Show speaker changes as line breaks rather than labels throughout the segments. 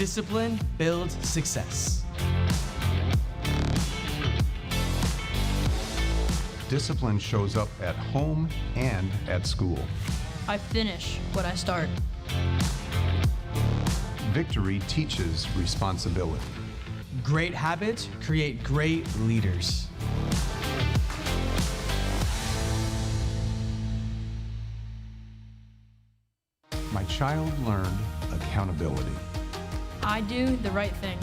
Discipline builds success.
Discipline shows up at home and at school.
I finish what I start.
Victory teaches responsibility.
Great habits create great leaders.
My child learned accountability.
I do the right thing.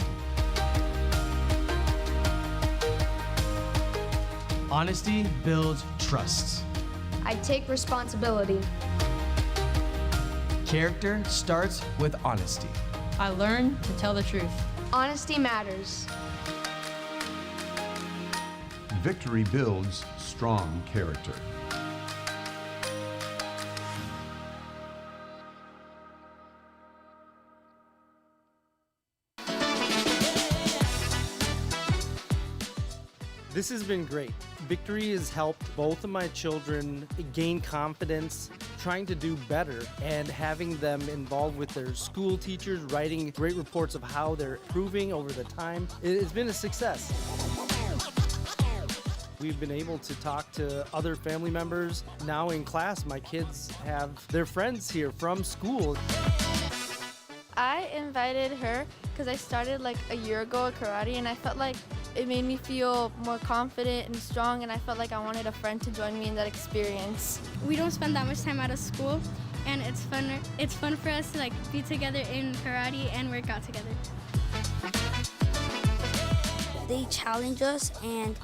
Honesty builds trust.
I take responsibility.
Character starts with honesty.
I learn to tell the truth.
Honesty matters.
Victory builds strong character.
This has been great. Victory has helped both of my children gain confidence, trying to do better, and having them involved with their school teachers, writing great reports of how they're improving over the time. It's been a success. We've been able to talk to other family members. Now in class, my kids have their friends here from school.
I invited her because I started like a year ago at karate, and I felt like it made me feel more confident and strong, and I felt like I wanted a friend to join me in that experience.
We don't spend that much time out of school, and it's fun for us to like be together in karate and work out together.
They challenge us, and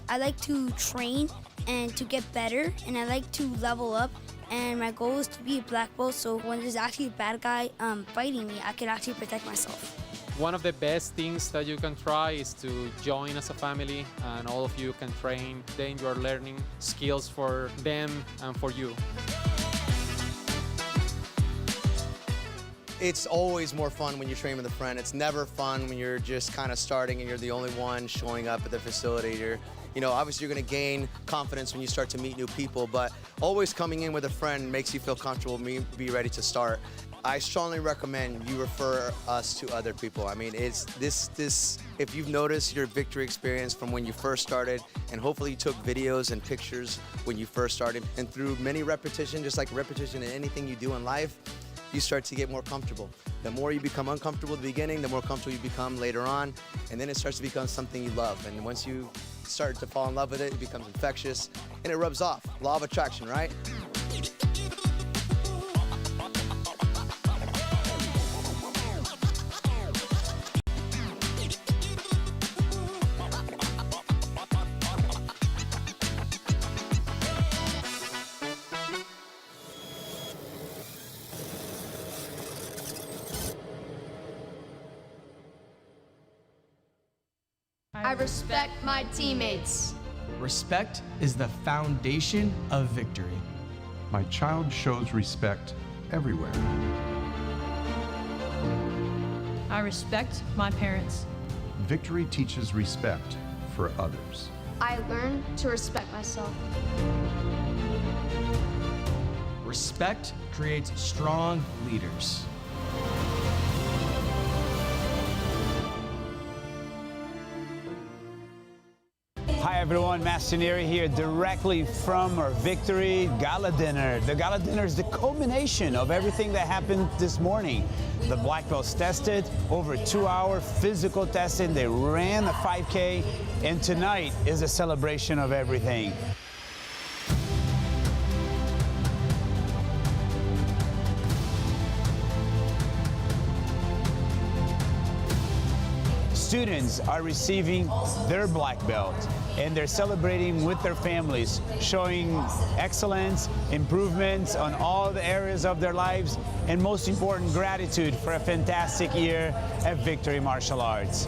I like to train and to get better, and I like to level up. And my goal is to be a black belt, so when there's actually a bad guy fighting me, I can actually protect myself.
One of the best things that you can try is to join as a family, and all of you can train. Then you are learning skills for them and for you.
It's always more fun when you train with a friend. It's never fun when you're just kind of starting and you're the only one showing up at the facility. Obviously you're going to gain confidence when you start to meet new people, but always coming in with a friend makes you feel comfortable, be ready to start. I strongly recommend you refer us to other people. I mean, it's this. If you've noticed your victory experience from when you first started, and hopefully you took videos and pictures when you first started, and through many repetition, just like repetition in anything you do in life, you start to get more comfortable. The more you become uncomfortable at the beginning, the more comfortable you become later on, and then it starts to become something you love. And once you start to fall in love with it, it becomes infectious, and it rubs off. Law of attraction, right?
I respect my teammates.
Respect is the foundation of victory.
My child shows respect everywhere.
I respect my parents.
Victory teaches respect for others.
I learn to respect myself.
Respect creates strong leaders.
Hi everyone, Master Nery here directly from our Victory Gala Dinner. The Gala Dinner is the culmination of everything that happened this morning. The black belts tested, over 2-hour physical testing, they ran a 5K, and tonight is a celebration of everything. Students are receiving their black belt, and they're celebrating with their families, showing excellence, improvements on all the areas of their lives, and most important, gratitude for a fantastic year at Victory Martial Arts.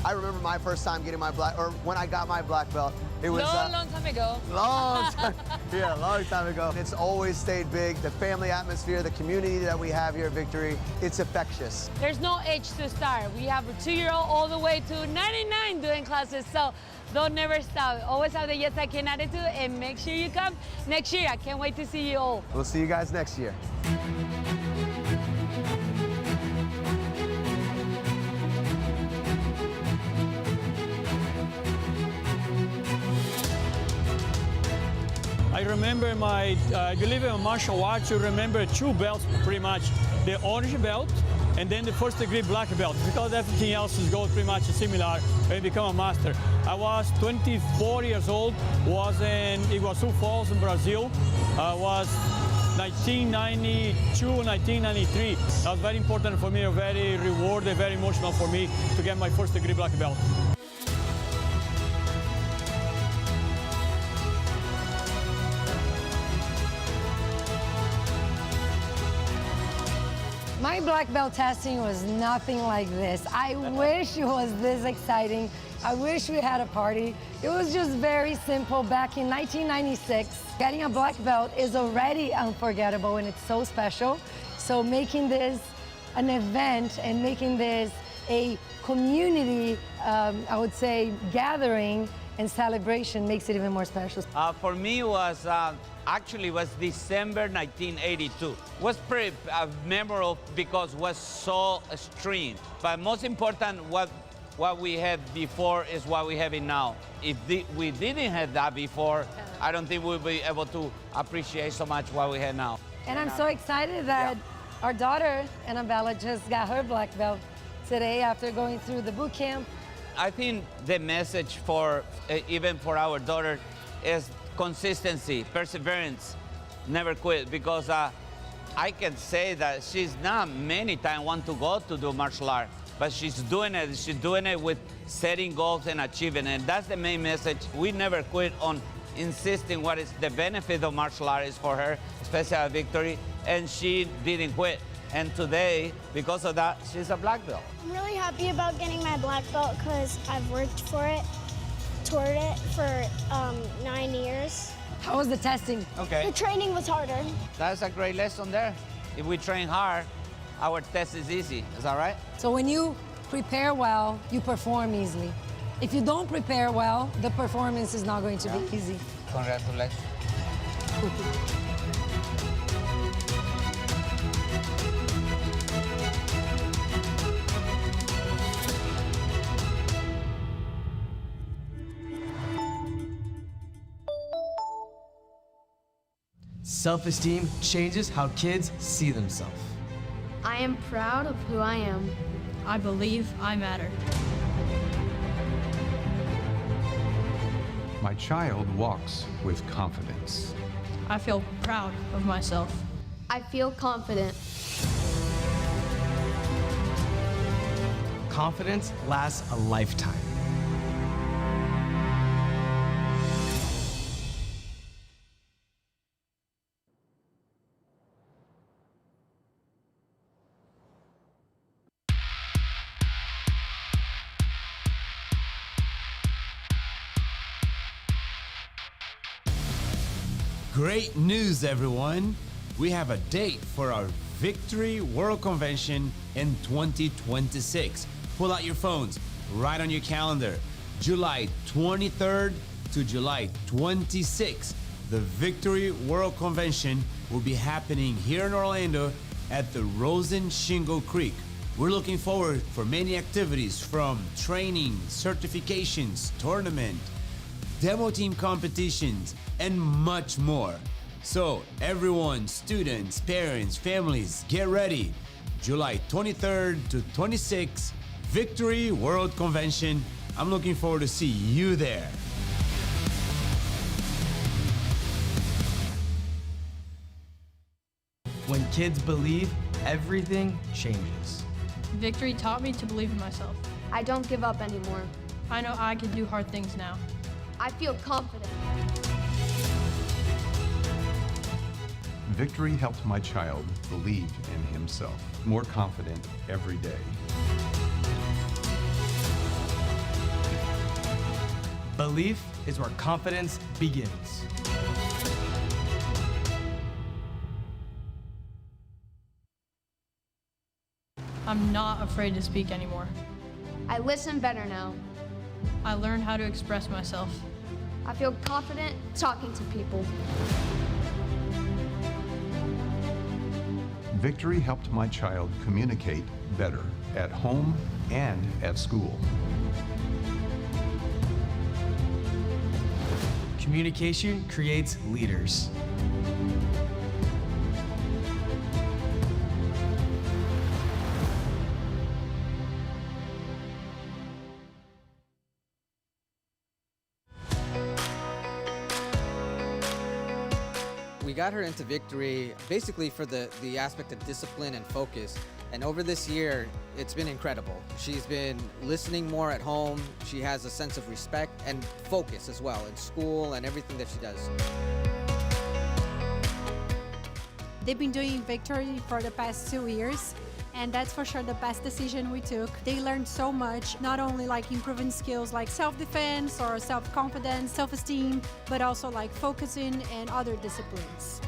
I remember my first time getting my when I got my black belt. It was
long time ago.
Long time, yeah, long time ago. It's always stayed big. The family atmosphere, the community that we have here at Victory, it's infectious.
There's no age to start. We have a 2-year-old all the way to 99 doing classes. So Don't never stop. Always have the yes I can attitude, and make sure you come next year. I can't wait to see you all.
We'll see you guys next year.
I remember I believe in martial arts, you remember 2 belts pretty much. The orange belt and then the first degree black belt, because everything else is goes pretty much similar when you become a master. I was 24 years old, was in Iguaçu Falls in Brazil. I was 1992, 1993. That was very important for me, very rewarding, very emotional for me to get my first degree black belt.
My black belt testing was nothing like this. I wish it was this exciting. I wish we had a party. It was just very simple back in 1996. Getting a black belt is already unforgettable and it's so special. So making this an event and making this a community, I would say, gathering and celebration makes it even more special.
For me, was actually was December 1982. Was pretty memorable because was so extreme. But most important, what we had before is what we have now. If we didn't have that before, I don't think we'll be able to appreciate so much what we have now.
And I'm so excited that our daughter, Annabella, just got her black belt today after going through the boot camp.
I think the message for, even for our daughter, is consistency, perseverance, never quit, because I can say that she's not many times want to go to do martial art, but she's doing it with setting goals and achieving, and that's the main message. We never quit on insisting what is the benefit of martial art is for her, especially at Victory, and she didn't quit. And today, because of that, she's a black belt.
I'm really happy about getting my black belt because I've worked for it, toward it for 9 years.
How was the testing?
Okay.
The training was harder.
That's a great lesson there. If we train hard, our test is easy. Is that right?
So when you prepare well, you perform easily. If you don't prepare well, the performance is not going to be easy.
Congratulations.
Self-esteem changes how kids see themselves.
I am proud of who I am.
I believe I matter.
My child walks with confidence.
I feel proud of myself.
I feel confident.
Confidence lasts a lifetime.
Great news, everyone. We have a date for our Victory World Convention in 2026. Pull out your phones, write on your calendar. July 23rd to July 26th, the Victory World Convention will be happening here in Orlando at the Rosen Shingle Creek. We're looking forward for many activities from training, certifications, tournament, demo team competitions, and much more. So everyone, students, parents, families, get ready. July 23rd to 26th, Victory World Convention. I'm looking forward to see you there.
When kids believe, everything changes.
Victory taught me to believe in myself.
I don't give up anymore.
I know I can do hard things now.
I feel confident.
Victory helped my child believe in himself, more confident every day.
Belief is where confidence begins.
I'm not afraid to speak anymore.
I listen better now.
I learned how to express myself.
I feel confident talking to people.
Victory helped my child communicate better at home and at school.
Communication creates leaders.
We got her into Victory basically for the aspect of discipline and focus. And over this year, it's been incredible. She's been listening more at home. She has a sense of respect and focus as well in school and everything that she does.
They've been doing Victory for the past 2 years, and that's for sure the best decision we took. They learned so much, not only like improving skills like self-defense or self-confidence, self-esteem, but also like focusing and other disciplines.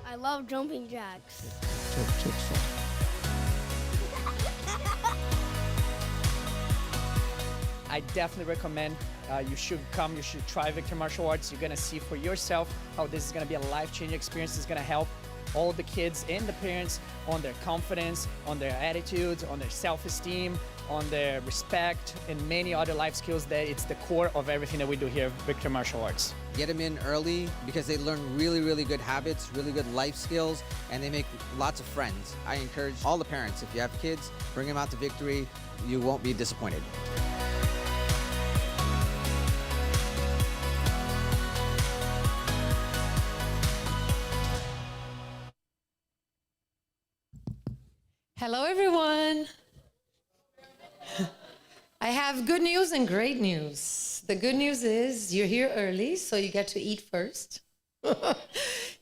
I love jumping jacks.
I definitely recommend you should come, you should try Victory Martial Arts. You're gonna see for yourself how this is gonna be a life-changing experience. It's gonna help all the kids and the parents on their confidence, on their attitudes, on their self-esteem, on their respect, and many other life skills that it's the core of everything that we do here at Victory Martial Arts.
Get them in early because they learn really, really good habits, really good life skills, and they make lots of friends. I encourage all the parents, if you have kids, bring them out to Victory. You won't be disappointed.
Hello, everyone. I have good news and great news. The good news is you're here early, so you get to eat first.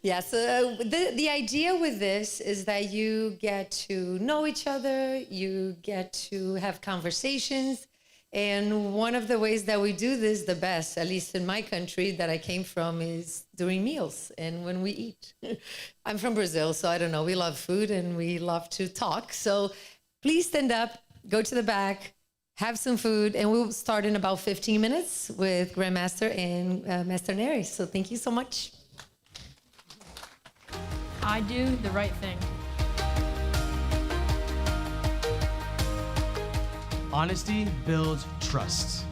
Yeah, so the idea with this is that you get to know each other, you get to have conversations, and one of the ways that we do this the best, at least in my country that I came from, is during meals and when we eat. I'm from Brazil, so I don't know, we love food and we love to talk. So please stand up, go to the back, have some food, and we'll start in about 15 minutes with Grand Master and Master Nery. So thank you so much.
I do the right thing.
Honesty builds trust.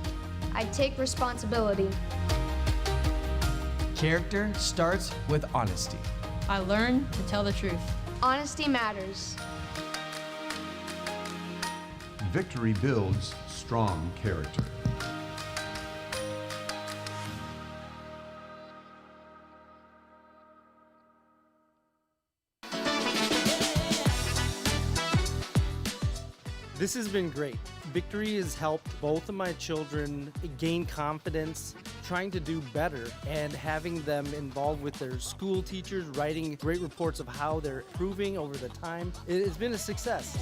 I take responsibility.
Character starts with honesty.
I learn to tell the truth.
Honesty matters.
Victory builds strong character.
This has been great. Victory has helped both of my children gain confidence, trying to do better, and having them involved with their school teachers, writing great reports of how they're improving over the time. It's been a success.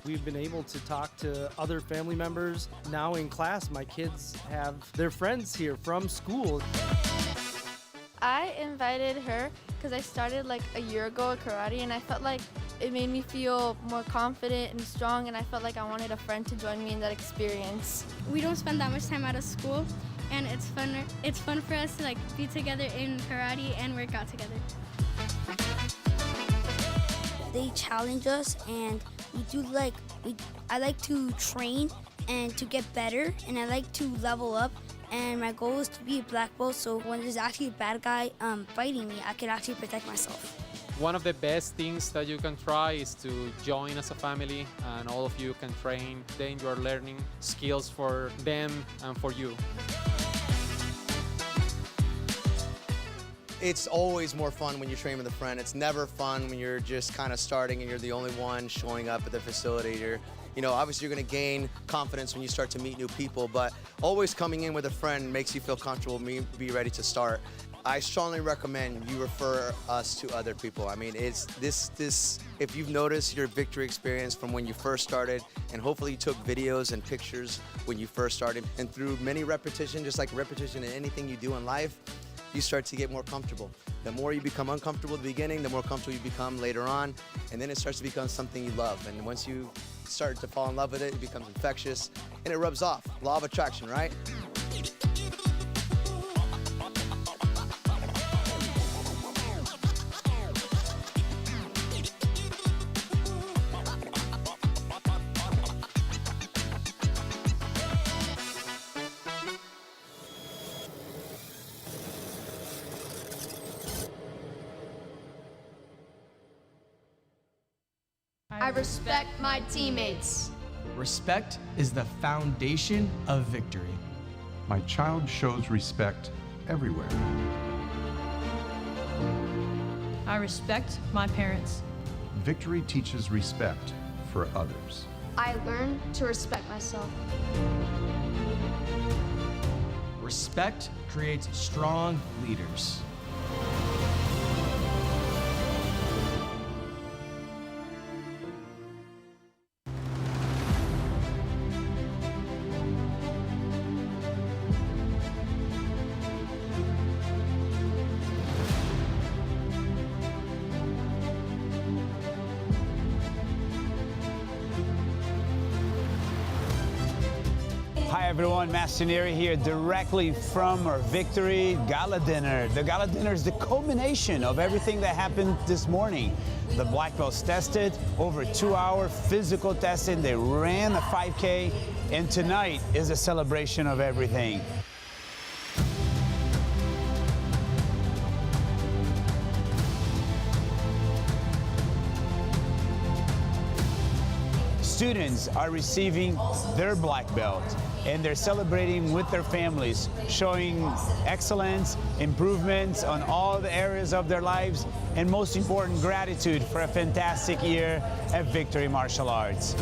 We've been able to talk to other family members. Now in class, my kids have their friends here from school.
I invited her because I started like a year ago at karate, and I felt like it made me feel more confident and strong, and I felt like I wanted a friend to join me in that experience.
We don't spend that much time out of school, and it's fun for us to like be together in karate and work out together.
They challenge us, and we do I like to train and to get better, and I like to level up. And my goal is to be a black belt, so when there's actually a bad guy fighting me, I can actually protect myself.
One of the best things that you can try is to join as a family, and all of you can train. Then you are learning skills for them and for you.
It's always more fun when you train with a friend. It's never fun when you're just kind of starting and you're the only one showing up at the facility. Obviously you're going to gain confidence when you start to meet new people, but always coming in with a friend makes you feel comfortable, be ready to start. I strongly recommend you refer us to other people. I mean, it's this. If you've noticed your Victory experience from when you first started, and hopefully you took videos and pictures when you first started, and through many repetition, just like repetition in anything you do in life, you start to get more comfortable. The more you become uncomfortable at the beginning, the more comfortable you become later on, and then it starts to become something you love. And once you start to fall in love with it. It becomes infectious, and it rubs off. Law of attraction, right?
I respect my teammates.
Respect is the foundation of victory.
My child shows respect everywhere.
I respect my parents.
Victory teaches respect for others.
I learn to respect myself.
Respect creates strong leaders.
Hi everyone, Master Nery here directly from our Victory Gala Dinner. The Gala Dinner is the culmination of everything that happened this morning. The black belts tested, over 2-hour physical testing, they ran a 5K, and tonight is a celebration of everything. Students are receiving their black belt and they're celebrating with their families, showing excellence, improvements on all the areas of their lives, and most important, gratitude for a fantastic year at Victory Martial Arts.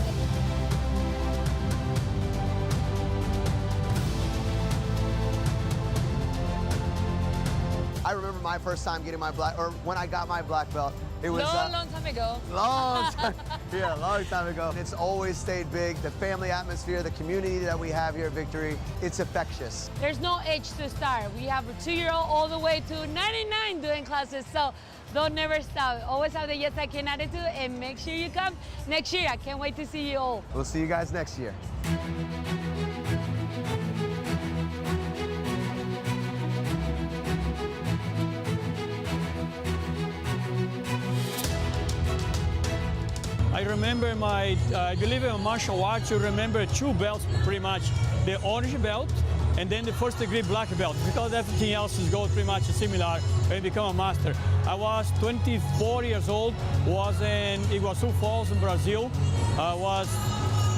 I remember my first time getting my when I got my black belt. It was
long time ago.
Long time, yeah, long time ago. It's always stayed big. The family atmosphere, the community that we have here at Victory, it's infectious.
There's no age to start. We have a 2-year-old all the way to 99 doing classes, so don't never stop. Always have the yes I can attitude, and make sure you come next year. I can't wait to see you all.
We'll see you guys next year.
I remember I believe in martial arts, you remember 2 belts pretty much. The orange belt and then the first degree black belt, because everything else is pretty much similar when you become a master. I was 24 years old, was in Iguaçu Falls in Brazil. I was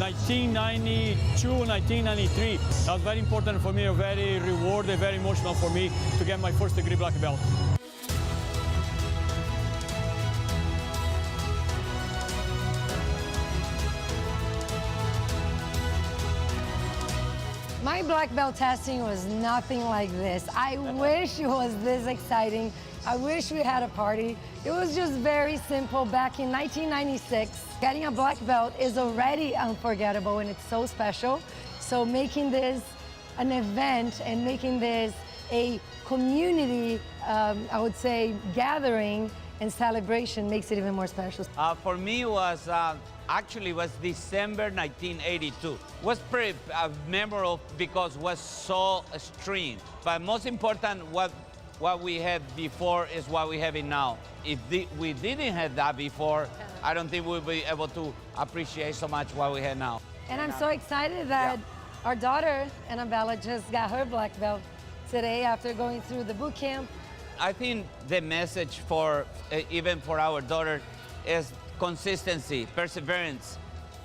1992, 1993. That was very important for me, very rewarding, very emotional for me to get my first degree black belt.
My black belt testing was nothing like this. I wish it was this exciting. I wish we had a party. It was just very simple back in 1996. Getting a black belt is already unforgettable and it's so special. So making this an event and making this a community, I would say, gathering and celebration makes it even more special.
For me, was actually was December 1982. Was pretty memorable because it was so extreme. But most important, what we had before is what we have now. If we didn't have that before, I don't think we'll be able to appreciate so much what we have now.
And I'm so excited that our daughter, Annabella, just got her black belt today after going through the boot camp.
I think the message for, even for our daughter, is consistency, perseverance,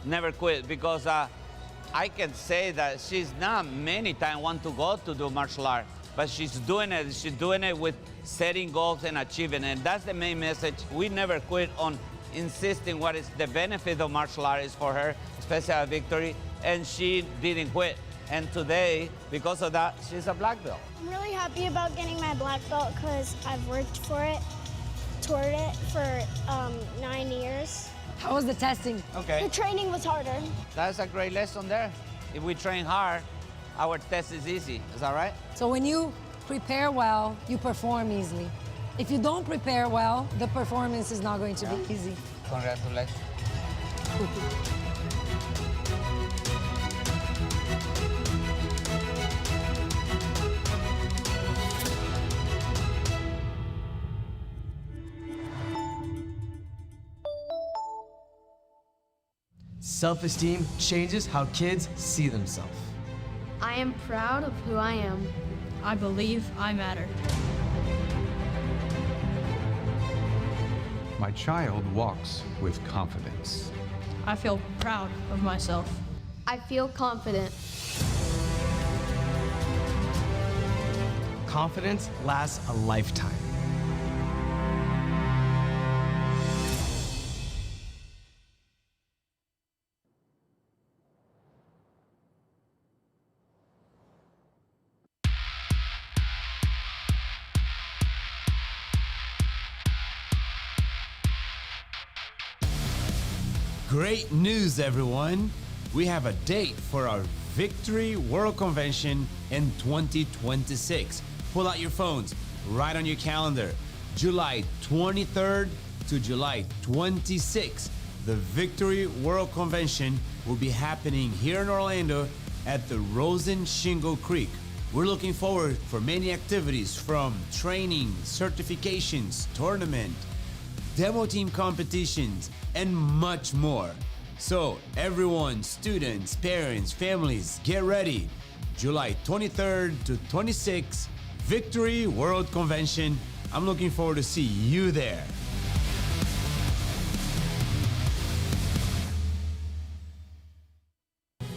never quit, because I can say that she's not many times want to go to do martial art, but she's doing it with setting goals and achieving, and that's the main message. We never quit on insisting what is the benefit of martial art is for her, especially at Victory, and she didn't quit. And today, because of that, she's a black belt.
I'm really happy about getting my black belt because I've worked for it, toward it for 9 years.
How was the testing?
Okay.
The training was harder.
That's a great lesson there. If we train hard, our test is easy. Is that right?
So when you prepare well, you perform easily. If you don't prepare well, the performance is not going to be easy.
Congratulations.
Self-esteem changes how kids see themselves.
I am proud of who I am.
I believe I matter.
My child walks with confidence.
I feel proud of myself.
I feel confident.
Confidence lasts a lifetime.
Great news, everyone! We have a date for our Victory World Convention in 2026. Pull out your phones, write on your calendar. July 23rd to July 26th, the Victory World Convention will be happening here in Orlando at the Rosen Shingle Creek. We're looking forward for many activities from training, certifications, tournament, demo team competitions, and much more. So everyone, students, parents, families, get ready. July 23rd to 26th, Victory World Convention. I'm looking forward to see you there.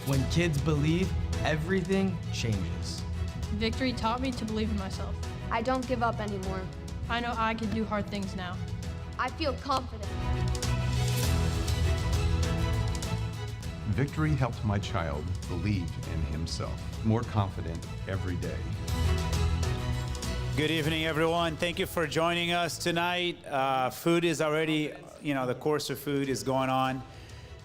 When kids believe, everything changes.
Victory taught me to believe in myself.
I don't give up anymore.
I know I can do hard things now.
I feel confident.
Victory helped my child believe in himself, more confident every day.
Good evening, everyone. Thank you for joining us tonight. Food is already, the course of food is going on.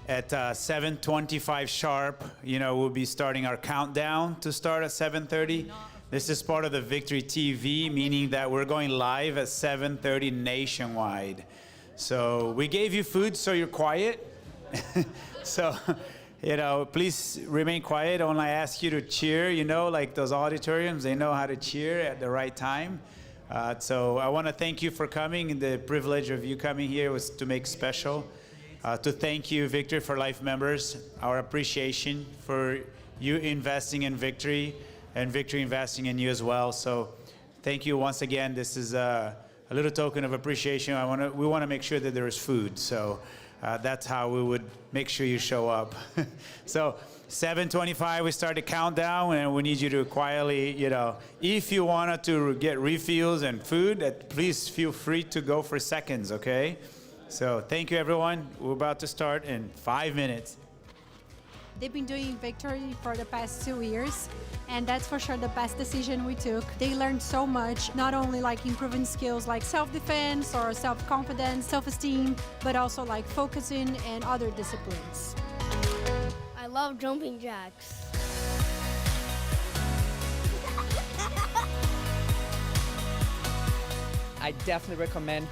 At 7:25 sharp, we'll be starting our countdown to start at 7:30. This is part of the Victory TV, meaning that we're going live at 7:30 nationwide. So we gave you food, so you're quiet. So, please remain quiet. Only I ask you to cheer, like those auditoriums, they know how to cheer at the right time. So I want to thank you for coming, and the privilege of you coming here was to make special. To thank you, Victory for Life members, our appreciation for you investing in Victory, and Victory investing in you as well. So thank you once again. This is a little token of appreciation. We want to make sure that there is food. So that's how we would make sure you show up. So 7:25, we start the countdown, and we need you to quietly, if you wanted to get refills and food, please feel free to go for seconds, okay? So thank you, everyone. We're about to start in 5 minutes.
They've been doing Victory for the past 2 years, and that's for sure the best decision we took. They learned so much, not only like improving skills like self-defense or self-confidence, self-esteem, but also like focusing and other disciplines.
I love jumping jacks.
I definitely recommend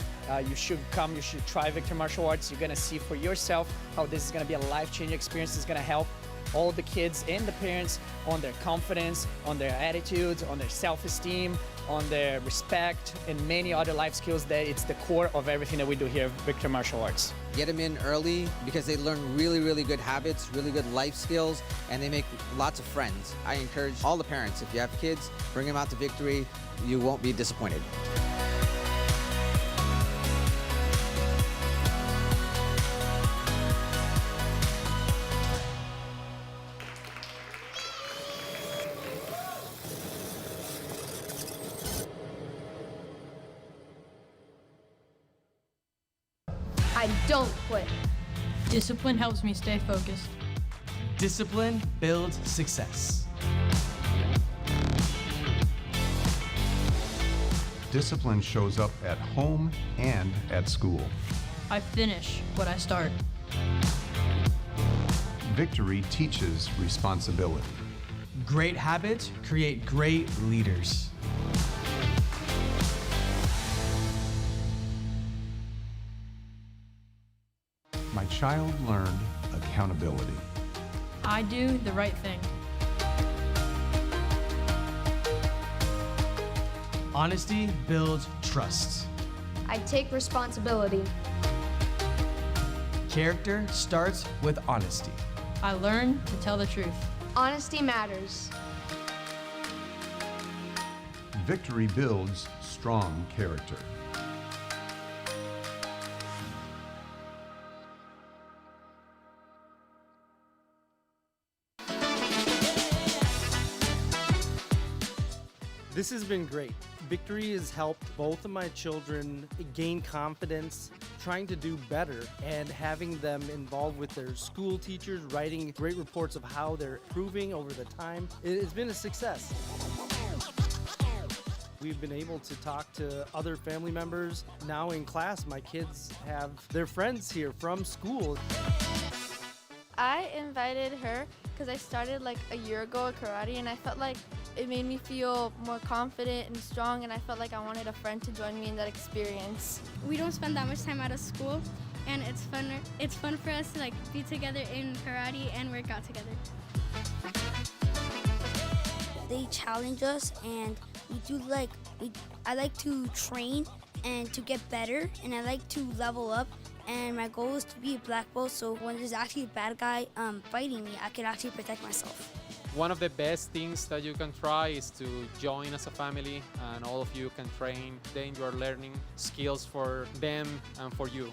you should come, you should try Victory Martial Arts. You're gonna see for yourself how this is gonna be a life-changing experience. It's gonna help all the kids and the parents on their confidence, on their attitudes, on their self-esteem, on their respect, and many other life skills that it's the core of everything that we do here at Victory Martial Arts.
Get them in early because they learn really, really good habits, really good life skills, and they make lots of friends. I encourage all the parents, if you have kids, bring them out to Victory. You won't be disappointed.
I don't quit.
Discipline helps me stay focused.
Discipline builds success.
Discipline shows up at home and at school.
I finish what I start.
Victory teaches responsibility.
Great habits create great leaders.
My child learned accountability.
I do the right thing.
Honesty builds trust.
I take responsibility.
Character starts with honesty.
I learned to tell the truth.
Honesty matters.
Victory builds strong character.
This has been great. Victory has helped both of my children gain confidence, trying to do better, and having them involved with their school teachers, writing great reports of how they're improving over the time. It's been a success. We've been able to talk to other family members. Now in class, my kids have their friends here from school.
I invited her because I started like a year ago at karate, and I felt like it made me feel more confident and strong, and I felt like I wanted a friend to join me in that experience.
We don't spend that much time out of school, and it's fun for us to like be together in karate and work out together.
They challenge us, and I like to train and to get better, and I like to level up. And my goal is to be a black belt, so when there's actually a bad guy fighting me, I can actually protect myself.
One of the best things that you can try is to join as a family, and all of you can train. Then you are learning skills for them and for you.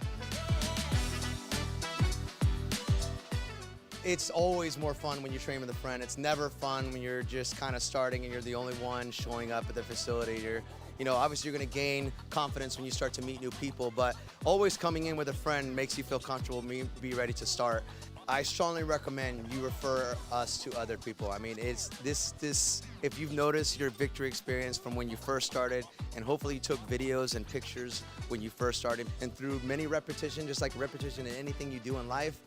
It's always more fun when you train with a friend. It's never fun when you're just kind of starting and you're the only one showing up at the facility. Obviously you're going to gain confidence when you start to meet new people, but always coming in with a friend makes you feel comfortable, be ready to start. I strongly recommend you refer us to other people. I mean, it's this. If you've noticed your victory experience from when you first started, and hopefully you took videos and pictures when you first started, and through many repetition, just like repetition in anything you do in life,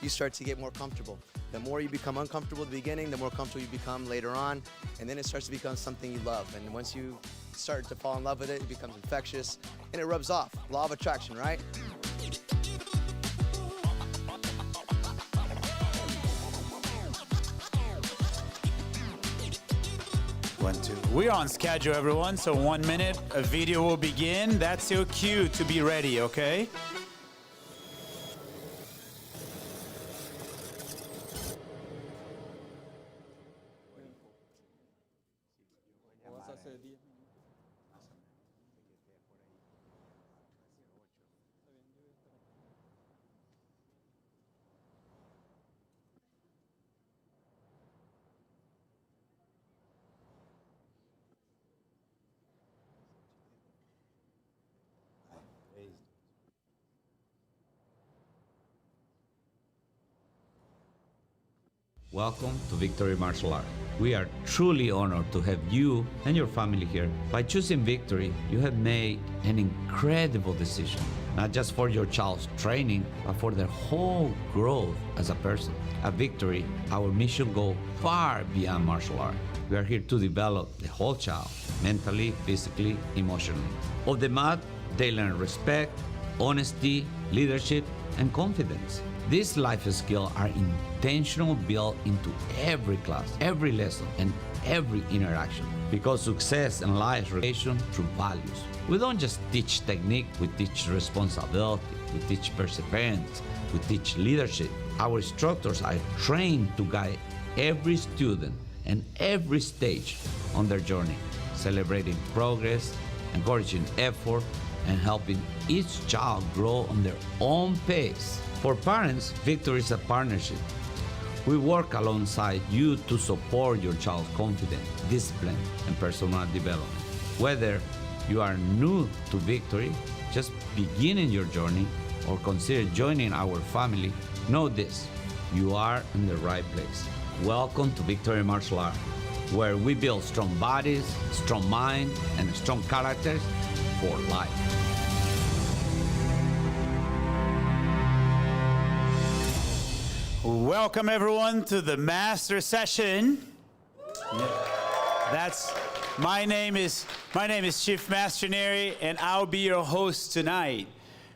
you start to get more comfortable. The more you become uncomfortable at the beginning, the more comfortable you become later on, and then it starts to become something you love. And once you start to fall in love with it, it becomes infectious, and it rubs off. Law of attraction, right?
One, two. We're on schedule, everyone, so 1 minute, a video will begin. That's your cue to be ready, okay?
Welcome to Victory Martial Art. We are truly honored to have you and your family here. By choosing Victory, you have made an incredible decision, not just for your child's training, but for their whole growth as a person. At Victory, our mission goes far beyond martial art. We are here to develop the whole child, mentally, physically, emotionally. On the mat, they learn respect, honesty, leadership, and confidence. These life skills are intentionally built into every class, every lesson, and every interaction. Because success in life is relation through values. We don't just teach technique, we teach responsibility, we teach perseverance, we teach leadership. Our instructors are trained to guide every student and every stage on their journey, celebrating progress, encouraging effort, and helping each child grow on their own pace. For parents, Victory is a partnership. We work alongside you to support your child's confidence, discipline, and personal development. Whether you are new to Victory, just beginning your journey, or consider joining our family, know this: you are in the right place. Welcome to Victory Martial Art, where we build strong bodies, strong minds, and strong characters for life.
Welcome everyone to the master session. My name is Chief Master Nery, and I'll be your host tonight.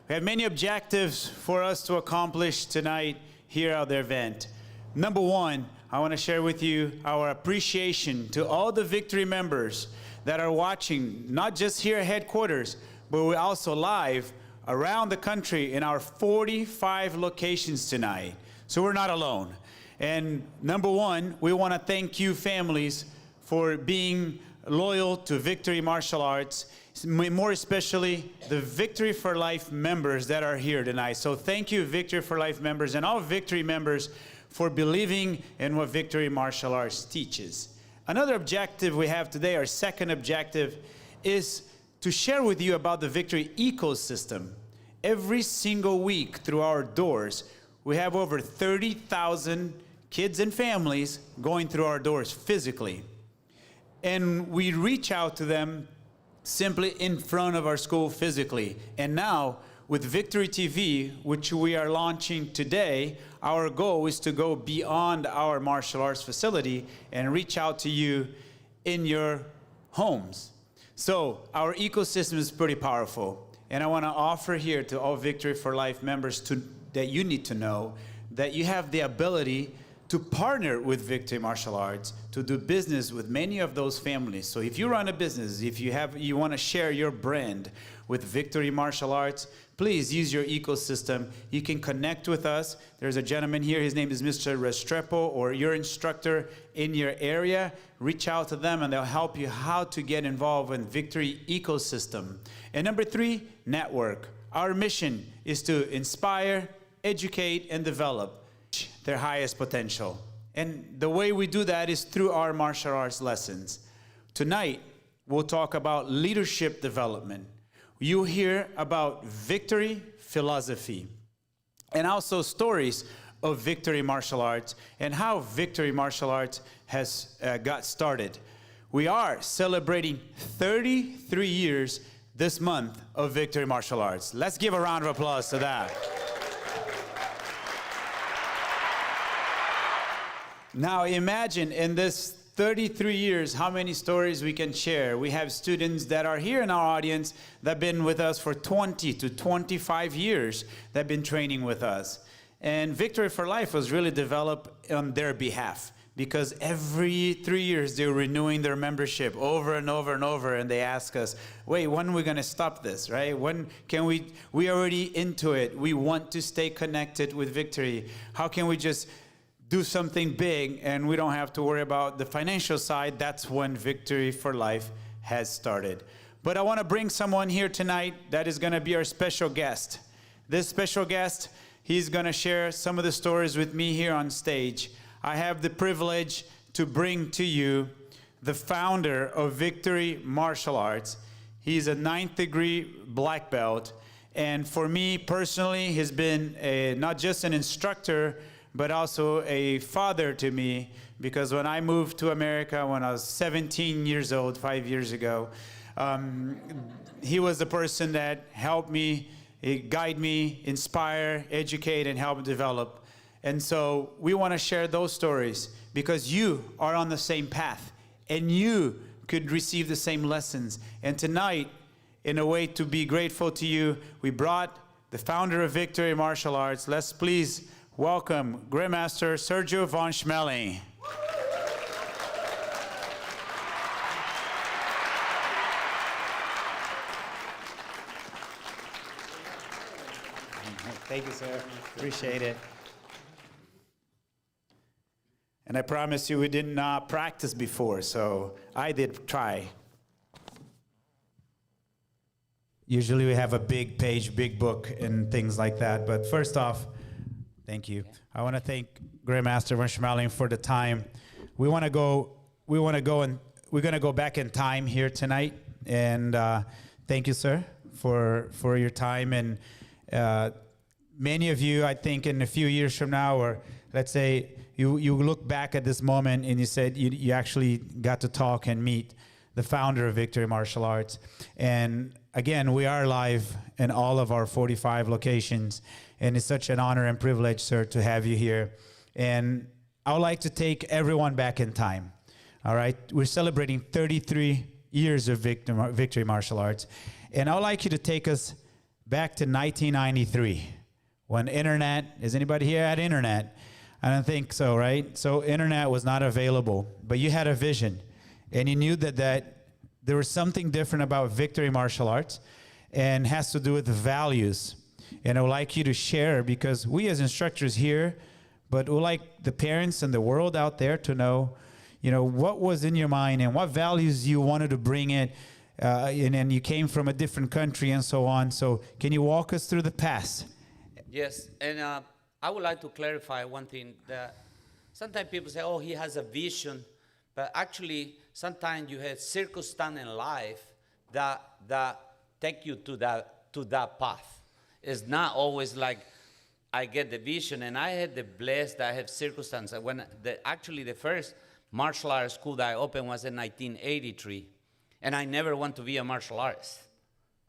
We have many objectives for us to accomplish tonight here at the event. Number one, I want to share with you our appreciation to all the Victory members that are watching, not just here at headquarters, but we're also live around the country in our 45 locations tonight. So we're not alone. And number one, we want to thank you families for being loyal to Victory Martial Arts, more especially the Victory for Life members that are here tonight. So thank you, Victory for Life members and all Victory members for believing in what Victory Martial Arts teaches. Another objective we have today, our second objective, is to share with you about the Victory ecosystem. Every single week through our doors, we have over 30,000 kids and families going through our doors physically. And we reach out to them simply in front of our school physically. And now, with Victory TV, which we are launching today, our goal is to go beyond our martial arts facility and reach out to you in your homes. So our ecosystem is pretty powerful. And I want to offer here to all Victory for Life members that you need to know that you have the ability to partner with Victory Martial Arts to do business with many of those families. So if you run a business, if you want to share your brand with Victory Martial Arts, please use your ecosystem. You can connect with us. There's a gentleman here, his name is Mr. Restrepo, or your instructor in your area. Reach out to them and they'll help you how to get involved in Victory ecosystem. And number three, network. Our mission is to inspire, educate, and develop their highest potential. And the way we do that is through our martial arts lessons. Tonight, we'll talk about leadership development. You'll hear about victory philosophy and also stories of Victory Martial Arts and how Victory Martial Arts has got started. We are celebrating 33 years this month of Victory Martial Arts. Let's give a round of applause to that. Now imagine in this 33 years how many stories we can share. We have students that are here in our audience that have been with us for 20 to 25 years that have been training with us. And Victory for Life was really developed on their behalf because every 3 years they're renewing their membership over and over and over, and they ask us, wait, when are we going to stop this, right? When can we already into it. We want to stay connected with Victory. How can we just do something big and we don't have to worry about the financial side? That's when Victory for Life has started. But I want to bring someone here tonight that is going to be our special guest. This special guest, he's going to share some of the stories with me here on stage. I have the privilege to bring to you the founder of Victory Martial Arts. He's a 9th degree black belt. And for me personally, he's been not just an instructor, but also a father to me, because when I moved to America when I was 17 years old, 5 years ago, he was the person that helped me, guide me, inspire, educate, and help develop. And so we want to share those stories because you are on the same path and you could receive the same lessons. And tonight, in a way to be grateful to you, we brought the founder of Victory Martial Arts. Let's please welcome Grand Master Von Schmeling. Thank you, sir. Appreciate it. And I promise you we didn't practice before, so I did try. Usually we have a big page, big book, and things like that. But first off, thank you. I want to thank Grand Master Von Schmeling for the time. We're going to go back in time here tonight. And thank you, sir, for your time. And many of you, I think in a few years from now, or let's say you look back at this moment and you said you actually got to talk and meet the founder of Victory Martial Arts. And again, we are live in all of our 45 locations. And it's such an honor and privilege, sir, to have you here. And I would like to take everyone back in time. All right? We're celebrating 33 years of Victory Martial Arts. And I would like you to take us back to 1993 when internet, is anybody here at internet? I don't think so, right? So internet was not available, but you had a vision. And you knew that there was something different about Victory Martial Arts. and has to do with the values. And I would like you to share, because we as instructors here, but we'd like the parents and the world out there to know, what was in your mind and what values you wanted to bring in. And you came from a different country and so on. So can you walk us through the past?
Yes, and I would like to clarify one thing. That sometimes people say, oh, he has a vision. But actually, sometimes you have circumstance in life that take you to that path. It's not always like I get the vision, and I had the blessed that I have circumstances. When actually the first martial arts school that I opened was in 1983, and I never want to be a martial artist.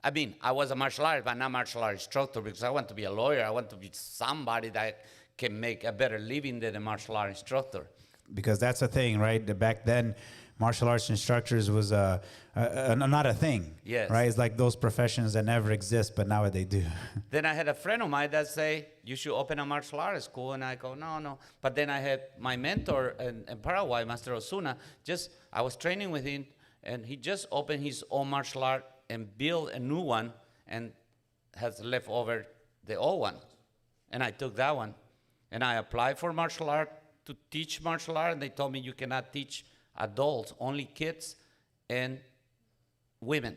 I mean, I was a martial artist, but not martial arts instructor, because I want to be a lawyer. I want to be somebody that can make a better living than a martial arts instructor.
Because that's a thing, right? Back then, martial arts instructors was not a thing.
Yes.
Right? It's like those professions that never exist, but now they do.
Then I had a friend of mine that say, you should open a martial arts school. And I go, no. But then I had my mentor in Paraguay, Master Osuna, I was training with him, and he just opened his own martial art and built a new one and has left over the old one. And I took that one. And I applied for martial art to teach martial art, and they told me you cannot teach adults, only kids and women.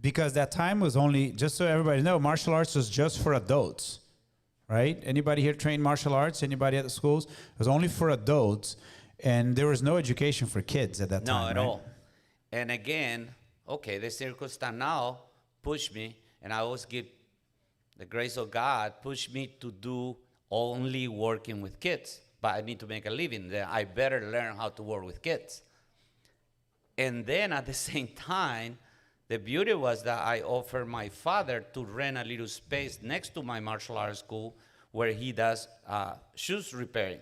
Because that time was only, just so everybody knows, martial arts was just for adults, right? Anybody here trained martial arts? Anybody at the schools? It was only for adults, and there was no education for kids at that time.
No, at
right?
all. And again, okay, the circumstance now pushed me, and I always give the grace of God, pushed me to do only working with kids. But I need to make a living. Then I better learn how to work with kids. And then at the same time, the beauty was that I offered my father to rent a little space next to my martial arts school where he does shoes repairing.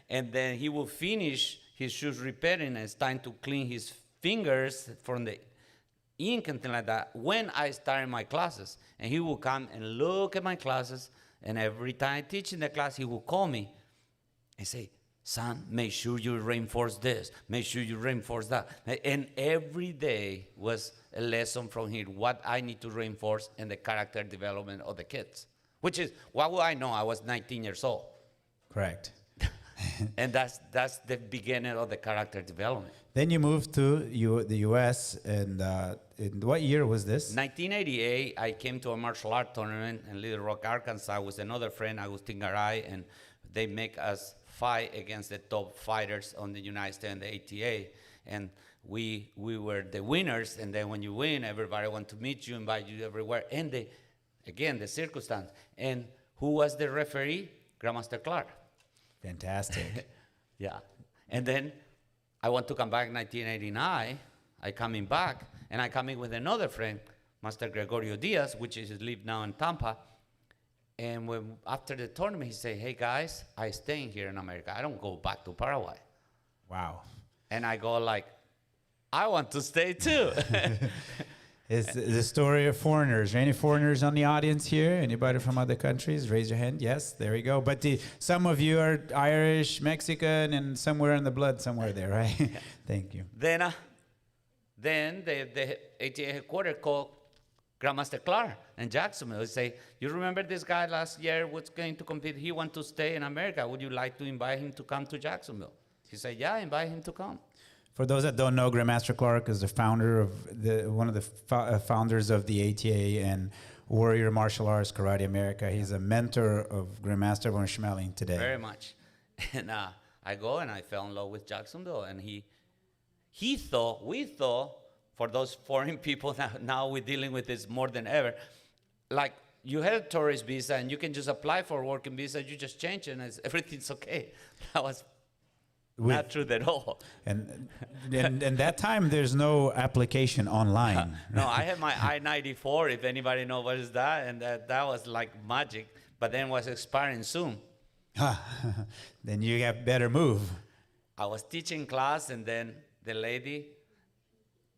And then he will finish his shoes repairing, and it's time to clean his fingers from the ink and things like that when I start my classes. And he will come and look at my classes, and every time I teach in the class, he will call me and say, son, make sure you reinforce this, make sure you reinforce that. And every day was a lesson from him, what I need to reinforce in the character development of the kids, which is, what would I know? I was 19 years old.
Correct.
And that's the beginning of the character development.
Then you moved to the U.S., and in what year was this?
1988, I came to a martial art tournament in Little Rock, Arkansas, with another friend, Agustin Garay, and they make us fight against the top fighters on the United States and the ATA. And we were the winners, and then when you win, everybody wants to meet you, invite you everywhere. And the circumstance. And who was the referee? Grand Master Clark.
Fantastic.
Yeah. And then I want to come back in 1989. I coming back, and I coming with another friend, Master Gregorio Diaz, which is live now in Tampa. And after the tournament, he said, hey, guys, I staying here in America. I don't go back to Paraguay.
Wow.
And I go like, I want to stay too.
It's the story of foreigners. Are any foreigners on the audience here? Anybody from other countries? Raise your hand. Yes, there we go. But some of you are Irish, Mexican, and somewhere in the blood somewhere there, right? Thank you.
Then the ATA headquarters called Grandmaster Clark in Jacksonville. They say, you remember this guy last year was going to compete? He wanted to stay in America. Would you like to invite him to come to Jacksonville? He said, yeah, invite him to come.
For those that don't know, Grand Master Clark is the founder of one of the founders of the ATA and Warrior Martial Arts Karate America. He's a mentor of Grand Master Von Schmeling today.
Very much. And I go and I fell in love with Jacksonville. And we thought, for those foreign people that now we're dealing with this more than ever, like you had a tourist visa and you can just apply for a working visa, you just change it and everything's okay. That was not true at all.
And that time, there's no application online.
No, I had my I-94, if anybody knows what is that, and that was like magic, but then was expiring soon.
Then you have better move.
I was teaching class, and then the lady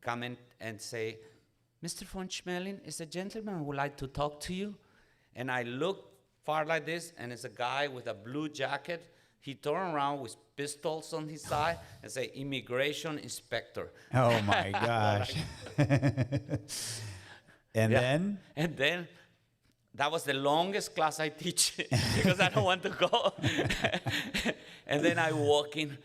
come in and say, Mr. Von Schmeling, is a gentleman who would like to talk to you. And I look far like this, and it's a guy with a blue jacket. he turned around with pistols on his side and say, "Immigration inspector."
Oh my gosh. And then?
And then that was the longest class I teach because I don't want to go. And then I walk in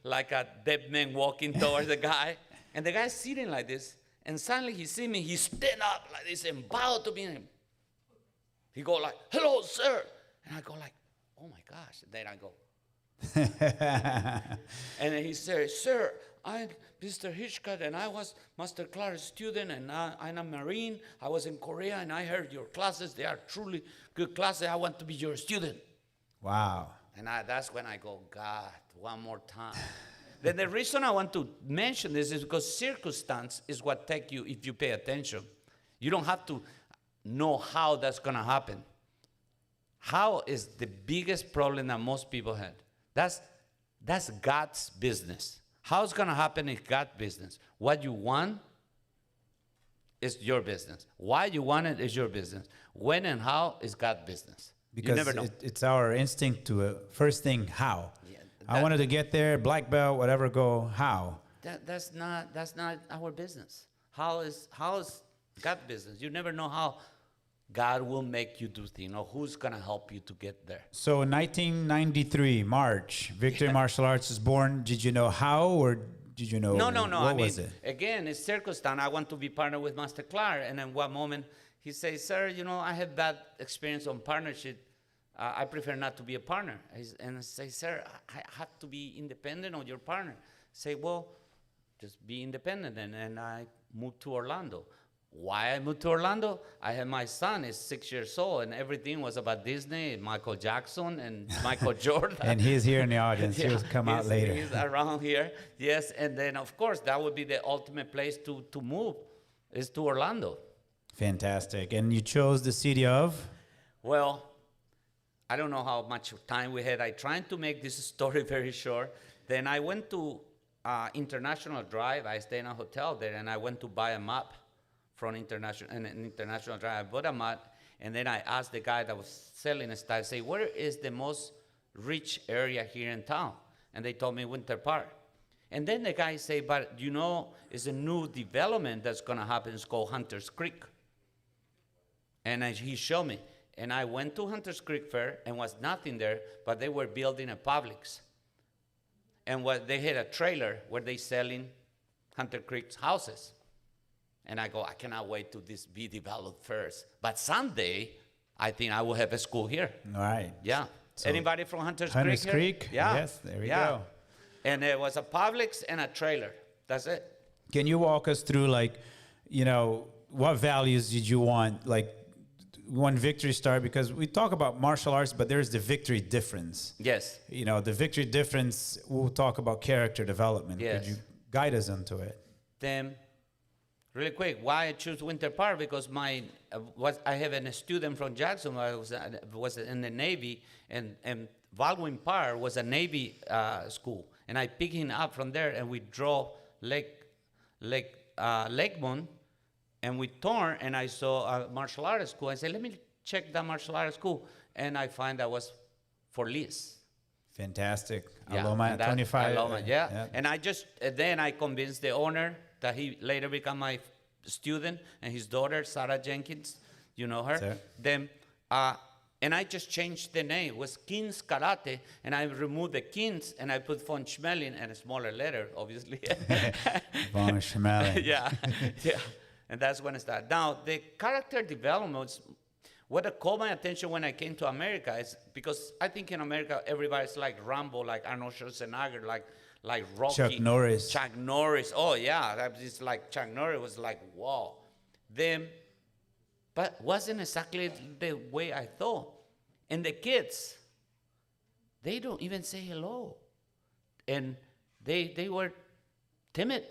like a dead man walking towards the guy. And the guy's sitting like this. And suddenly he see me, he stand up like this and bow to me. And he go like, "Hello, sir." And I go like, "Oh my gosh." And then I go. And then he says, "Sir, I'm Mr. Hitchcock, and I was Master Clark's student, and I'm a Marine. I was in Korea, and I heard your classes. They are truly good classes. I want to be your student."
Wow.
And that's when I go, "God, one more time." Then the reason I want to mention this is because circumstance is what take you if you pay attention. You don't have to know how that's going to happen. How is the biggest problem that most people had? That's God's business. How it's going to happen is God's business. What you want is your business. Why you want it is your business. When and how is God's business.
Because
you never know.
It's our instinct to, first thing, how? Yeah, I wanted to get there, black belt, whatever, go, how?
That's not our business. How is God's business? You never know how God will make you do things, or who's going to help you to get there.
So 1993, March, Victory Martial Arts is born. Did you know how, or did you know
No.
What was it?
Again, it's circumstance. I want to be partnered with Master Clark. And then one moment, he says, "Sir, I have bad experience on partnership. I prefer not to be a partner." And I say, "Sir, I have to be independent of your partner." Say, "Well, just be independent." And I moved to Orlando. Why I moved to Orlando? I had my son, is 6 years old, and everything was about Disney, and Michael Jackson, and Michael Jordan.
And he's here in the audience. Yeah, he'll come out later.
He's around here, yes. And then, of course, that would be the ultimate place to move, is to Orlando.
Fantastic. And you chose the city of?
Well, I don't know how much time we had. I tried to make this story very short. Then I went to International Drive. I stayed in a hotel there, and I went to buy a map from International Drive. I bought a map, and then I asked the guy that was selling stuff, I say, "Where is the most rich area here in town?" And they told me Winter Park. And then the guy said, "But it's a new development that's going to happen. It's called Hunter's Creek." And he showed me. And I went to Hunter's Creek Fair, and was nothing there, but they were building a Publix. And they had a trailer where they selling Hunter Creek's houses. And I go, I cannot wait till this be developed first. But someday, I think I will have a school here.
All right.
Yeah. So anybody from Hunter's Creek?
Hunter's Creek?
Yeah.
Yes, there we go.
And it was a Publix and a trailer. That's it.
Can you walk us through, what values did you want, one Victory Star? Because we talk about martial arts, but there's the Victory difference.
Yes.
The Victory difference, we'll talk about character development.
Yes.
Could you guide us into it?
Then, really quick, why I choose Winter Park? Because I have a student from Jacksonville was in the Navy, and Baldwin Park was a Navy school, and I picked him up from there, and we drove Lakeland, and we turned, and I saw a martial arts school. I said, "Let me check that martial arts school," and I find that was for lease.
Fantastic.
Yeah,
Aloma 25.
Aloma, yeah. And then I convinced the owner that he later became my student, and his daughter, Sarah Jenkins, you know her.
Sir.
Then, and I just changed the name. It was Kings Karate, and I removed the Kings, and I put Von Schmeling, and a smaller letter, obviously.
Von Schmeling.
Yeah. And that's when it started. Now, the character development, what caught my attention when I came to America is because I think in America, everybody's like Rambo, like Arnold Schwarzenegger, like Rocky.
Chuck Norris.
Chuck Norris. Oh, yeah. It's like Chuck Norris was like, wow. But wasn't exactly the way I thought. And the kids, they don't even say hello. And they were timid.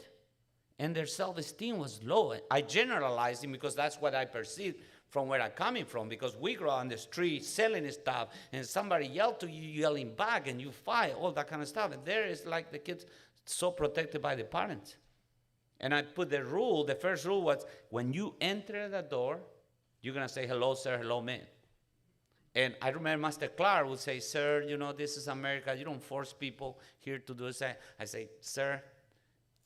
And their self-esteem was low. I generalized it because that's what I perceived from where I'm coming from, because we grow on the street selling stuff, and somebody yelled to you, yelling back, and you fight, all that kind of stuff. And there is like the kids so protected by the parents. And I put the rule, the first rule was, when you enter the door, you're going to say, "Hello, sir, hello, ma'am." And I remember Master Clark would say, sir, you know, this is America. You don't force people here to do this. I say, sir,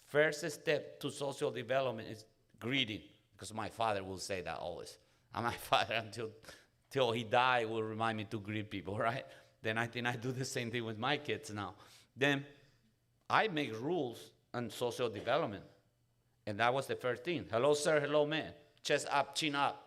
first step to social development is greeting, because my father will say that always. And my father, until he died, will remind me to greet people, right? Then I think I do the same thing with my kids now. Then I make rules on social development. And that was the first thing. Hello, sir. Hello, man. Chest up, chin up.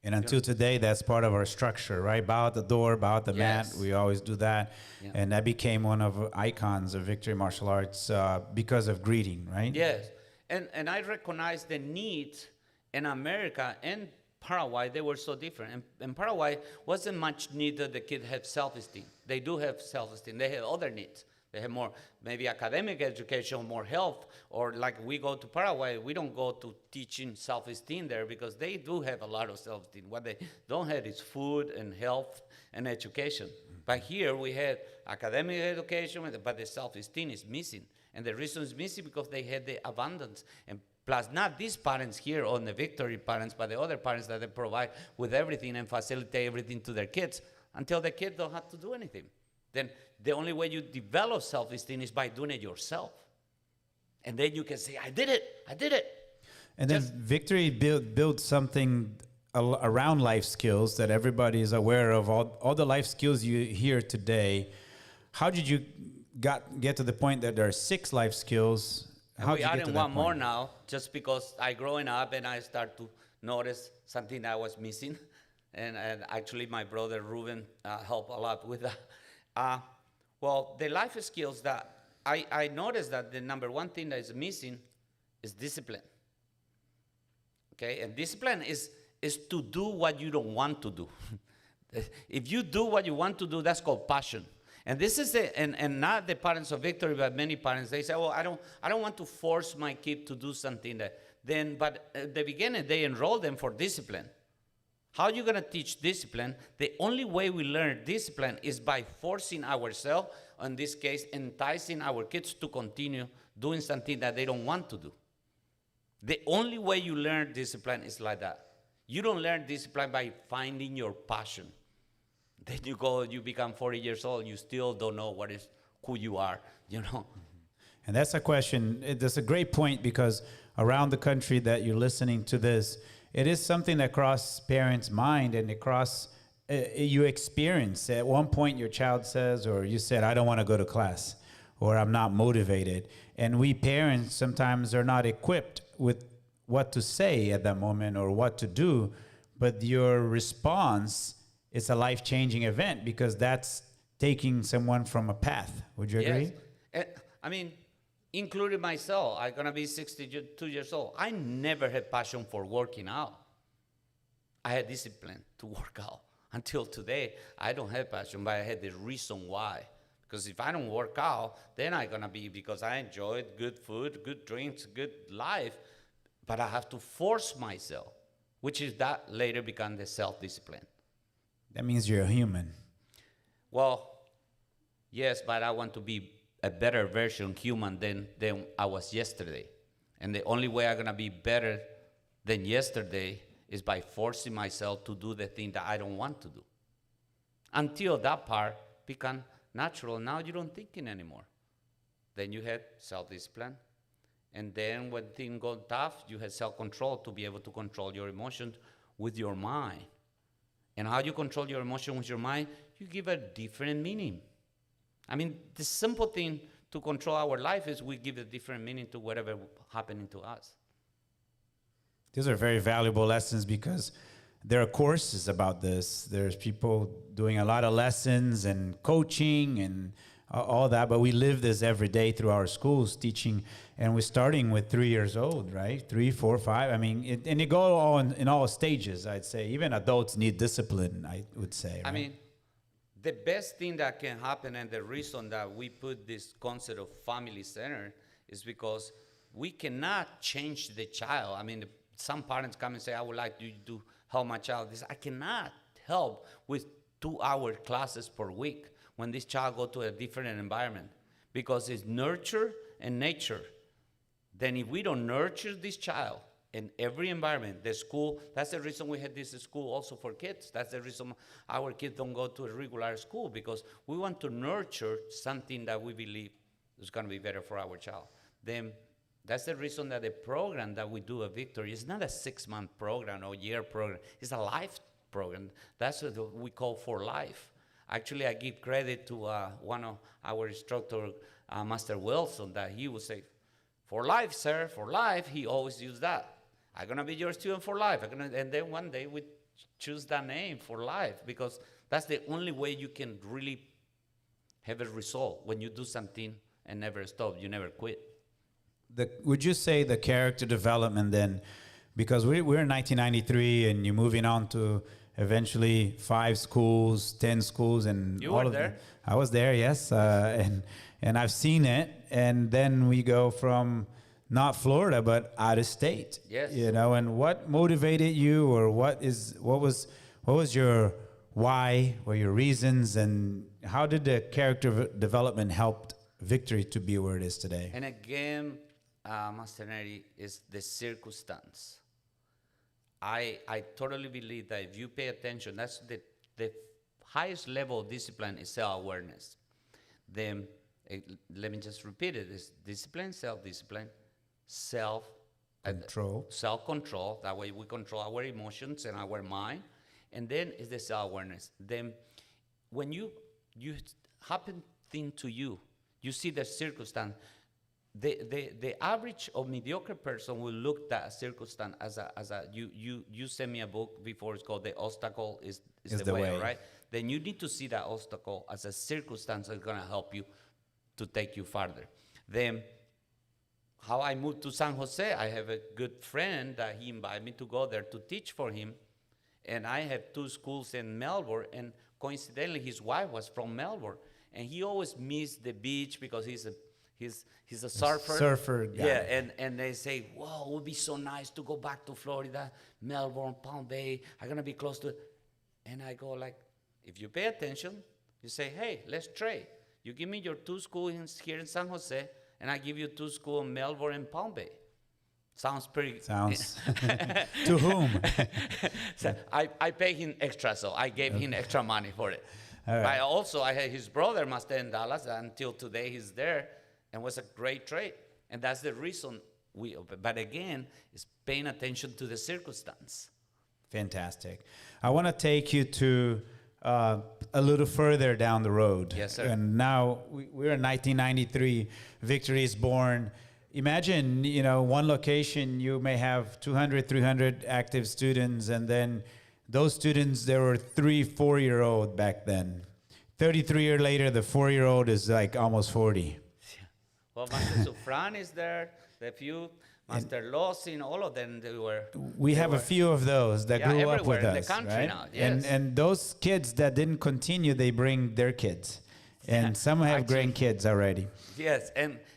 And until today, that's part of our structure, right? Bow at the door, bow at the mat. We always do that.
Yeah.
And that became one of icons of Victory Martial Arts because of greeting, right?
Yes. And I recognize the needs in America and Paraguay. They were so different. And Paraguay wasn't much needed the kids have self-esteem. They do have self-esteem. They have other needs. They have more, maybe academic education, more health, or like we go to Paraguay, we don't go to teaching self-esteem there because they do have a lot of self-esteem. What they don't have is food and health and education. But here we have academic education, but the self-esteem is missing. And the reason it's missing because they had the abundance. And plus, not these parents here on the Victory parents, but the other parents that they provide with everything and facilitate everything to their kids until the kids don't have to do anything. Then the only way you develop self-esteem is by doing it yourself. And then you can say, I did it, I did it.
And then Victory built something around life skills that everybody is aware of, all the life skills you hear today. How did you get to the point that there are 6 life skills? How
we added one more now, just because I growing up and I start to notice something that I was missing. And actually my brother Ruben helped a lot with that. Well, the life skills that I noticed that the number one thing that is missing is discipline. Okay, and discipline is to do what you don't want to do. If you do what you want to do, that's called passion. And this is and not the parents of Victory, but many parents, they say, well, I don't want to force my kid to do something but at the beginning they enroll them for discipline. How are you going to teach discipline? The only way we learn discipline is by forcing ourselves, in this case, enticing our kids to continue doing something that they don't want to do. The only way you learn discipline is like that. You don't learn discipline by finding your passion. Then you become 40 years old, you still don't know who you are, you know.
And that's a question. That's a great point, because around the country that you're listening to this, it is something that crosses parents' mind and you experience. At one point, your child says, or you said, I don't want to go to class, or I'm not motivated. And we parents sometimes are not equipped with what to say at that moment or what to do, but your response is a life-changing event because that's taking someone from a path. Would you agree?
Yes. I mean, including myself, I'm going to be 62 years old. I never had passion for working out. I had discipline to work out. Until today, I don't have passion, but I had the reason why. Because if I don't work out, then I'm going to be, because I enjoyed good food, good drinks, good life, but I have to force myself, which is that later become the self-discipline.
That means you're a human.
Well, yes, but I want to be a better version human than I was yesterday. And the only way I'm going to be better than yesterday is by forcing myself to do the thing that I don't want to do. Until that part becomes natural. Now you don't thinking anymore. Then you had self-discipline. And then when things go tough, you had self-control to be able to control your emotions with your mind. And how you control your emotion with your mind, you give a different meaning. I mean, the simple thing to control our life is we give a different meaning to whatever happening to us.
These are very valuable lessons because there are courses about this. There's people doing a lot of lessons and coaching and all that, but we live this every day through our schools teaching, and we're starting with 3 years old, right? 3, 4, 5. I mean, and it go on in all stages, I'd say. Even adults need discipline, I would say. Right?
I mean, the best thing that can happen, and the reason that we put this concept of family center is because we cannot change the child. I mean, some parents come and say, I would like you to help my child. I cannot help with 2-hour classes per week when this child go to a different environment, because it's nurture and nature. Then if we don't nurture this child in every environment. The school, that's the reason we had this school also for kids. That's the reason our kids don't go to a regular school, because we want to nurture something that we believe is going to be better for our child. Then that's the reason that the program that we do at Victory is not a 6-month program or year program. It's a life program. That's what we call For Life. Actually, I give credit to one of our instructor, Master Wilson, that he would say, "For life, sir, for life." He always used that. I'm going to be your student for life. And then one day we choose that name, For Life, because that's the only way you can really have a result. When you do something and never stop, you never quit.
Would you say the character development then, because we're in 1993 and you're moving on to eventually 5 schools, 10 schools, and
You
all
were
of
there.
them. I was there, yes, and I've seen it. And then we go from not Florida but out of state.
Yes.
You know, and what motivated you, or what was your why or your reasons, and how did the character development help Victory to be where it is today?
And again, Master Nery, is the circumstance. I totally believe that if you pay attention, that's the highest level of discipline is self-awareness. Then, let me just repeat it, it's discipline, self-discipline, self-control. That way we control our emotions and our mind. And then is the self-awareness. Then when you happen thing to you, you see the circumstance. The average or mediocre person will look at a circumstance as a you sent me a book before, it's called The Obstacle is the way, right? Then you need to see that obstacle as a circumstance that's going to help you to take you farther. Then how I moved to San Jose, I have a good friend that he invited me to go there to teach for him. And I have 2 schools in Melbourne, and coincidentally his wife was from Melbourne. And he always missed the beach because he's a surfer.
Surfer guy.
Yeah, and they say, "Wow, it would be so nice to go back to Florida, Melbourne, Palm Bay. I'm gonna be close to it." And I go like, if you pay attention, you say, "Hey, let's trade. You give me your 2 schools here in San Jose, and I give you 2 schools in Melbourne and Palm Bay." Sounds pretty.
Sounds. To whom?
So I pay him extra, so I gave him extra money for it.
All right.
But also, I had his brother must stay in Dallas until today. He's there, and was a great trade. And that's the reason we. But again, it's paying attention to the circumstance.
Fantastic. I want to take you to a little further down the road.
Yes, sir.
And now we're in 1993. Victory is born. Imagine, one location, you may have 200, 300 active students, and then those students, there were 3, 4-year-old back then. 33 years later, the 4-year-old is like almost 40.
Well, Master Sufran is there. The few Master Lossin, all of them, they were.
We have a few of those that grew up with
in
us,
the country
right?
now. Yes.
And those kids that didn't continue, they bring their kids, and some have grandkids already.
Yes,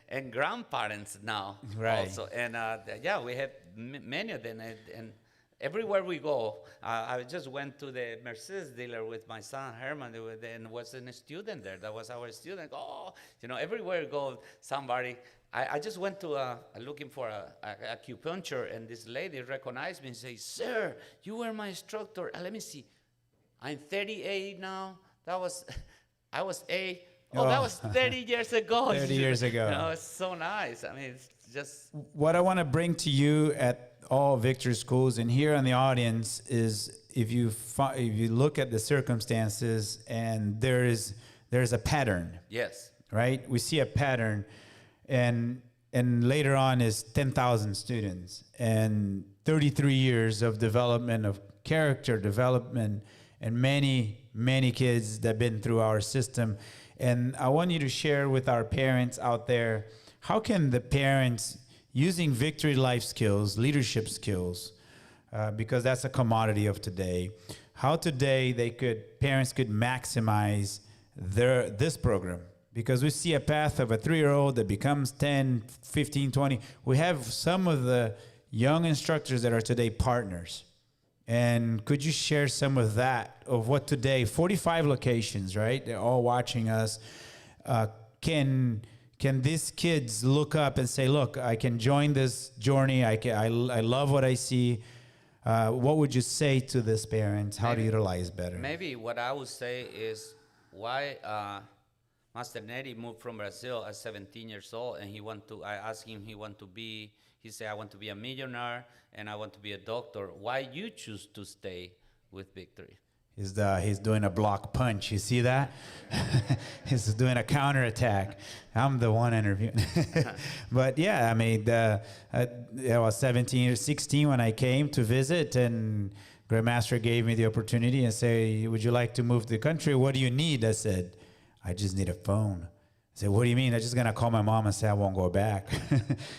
and grandparents now,
right?
Also, and we have many of them, and everywhere we go, I just went to the Mercedes dealer with my son Herman, and was a student there. That was our student. Oh, everywhere we go, somebody. I just went to looking for a acupuncture, and this lady recognized me and said, "Sir, you were my instructor." Let me see, I'm 38 now. I was 8. Oh, that was 30 years ago.
30 years ago.
It's so nice. I mean, it's just.
What I want to bring to you at all Victory schools and here in the audience is if you look at the circumstances, and there's a pattern.
Yes.
Right? We see a pattern, and later on is 10,000 students and 33 years of development, of character development, and many kids that have been through our system. And I want you to share with our parents out there, how can the parents, using Victory life skills, leadership skills, because that's a commodity of today, how today parents could maximize this program? Because we see a path of a 3-year-old that becomes 10, 15, 20. We have some of the young instructors that are today partners. And could you share some of that, of what today, 45 locations, right? They're all watching us. Can can these kids look up and say, look, I can join this journey. I love what I see. What would you say to this parents? How to utilize better?
Maybe what I would say is why Master Nery moved from Brazil at 17 years old, and I asked him, he said, I want to be a millionaire and I want to be a doctor. Why you choose to stay with Victory?
He's doing a block punch. You see that? He's doing a counterattack. I'm the one interviewing. But yeah, I mean, I was 17 or 16 when I came to visit, and Grand Master gave me the opportunity and say, would you like to move to the country? What do you need? I said, I just need a phone. I said, what do you mean? I'm just going to call my mom and say I won't go back.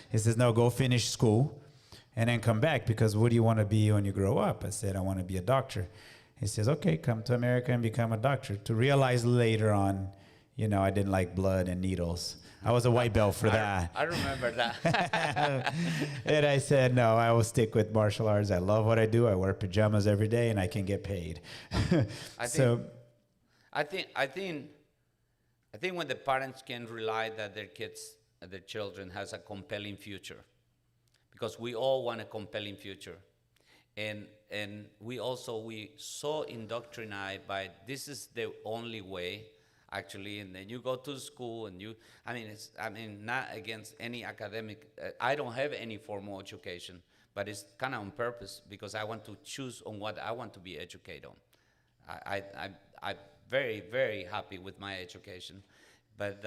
He says, no, go finish school and then come back, because what do you want to be when you grow up? I said, I want to be a doctor. He says, okay, come to America and become a doctor. To realize later on, I didn't like blood and needles. I was a white belt for that.
I remember that.
And I said, no, I will stick with martial arts. I love what I do. I wear pajamas every day and I can get paid.
I think when the parents can rely that their children has a compelling future, because we all want a compelling future. And we so indoctrinated by this is the only way, actually. And then you go to school and not against any academic. I don't have any formal education, but it's kind of on purpose because I want to choose on what I want to be educated on. I'm very, very happy with my education, but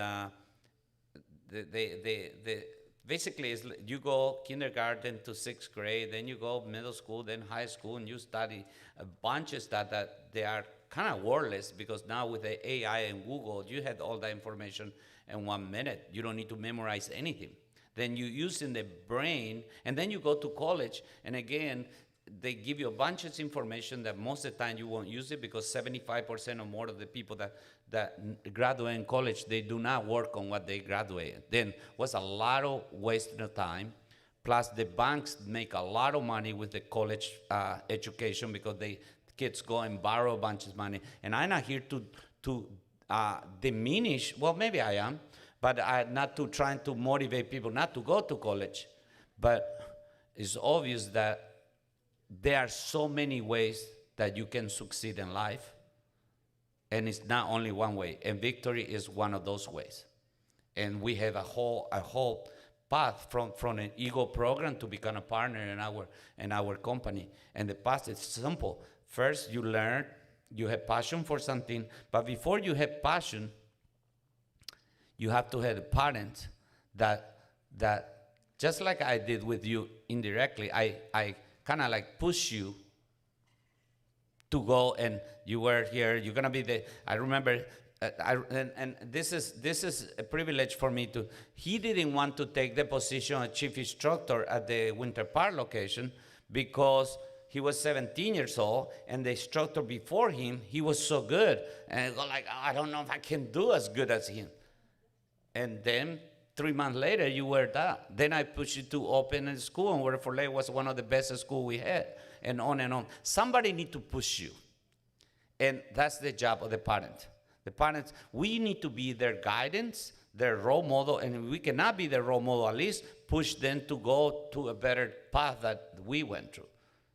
basically, you go kindergarten to 6th grade, then you go middle school, then high school, and you study a bunch of stuff that they are kind of worthless, because now with the AI and Google, you have all that information in 1 minute. You don't need to memorize anything. Then you use in the brain, and then you go to college, and again, they give you a bunch of information that most of the time you won't use it, because 75% or more of the people that graduate in college, they do not work on what they graduated. Then was a lot of wasting of time. Plus the banks make a lot of money with the college education, because kids go and borrow a bunch of money. And I'm not here to diminish, well, maybe I am, but I'm not trying to motivate people not to go to college. But it's obvious that there are so many ways that you can succeed in life, and it's not only one way, and Victory is one of those ways. And we have a whole path from an Eagle program to become a partner in our company. And the path is simple. First, you learn, you have passion for something, but before you have passion, you have to have a parent that just like I did with you indirectly, I kind of like push you to go, and you were here, you're gonna be I remember, and this is a privilege for me he didn't want to take the position of chief instructor at the Winter Park location, because he was 17 years old, and the instructor before him, he was so good, and I go like, I don't know if I can do as good as him. And then 3 months later, you were that. Then I pushed you to open a school, and Word for Lake was one of the best schools we had, and on and on. Somebody need to push you, and that's the job of the parent. The parents, we need to be their guidance, their role model, and if we cannot be their role model, at least push them to go to a better path that we went through.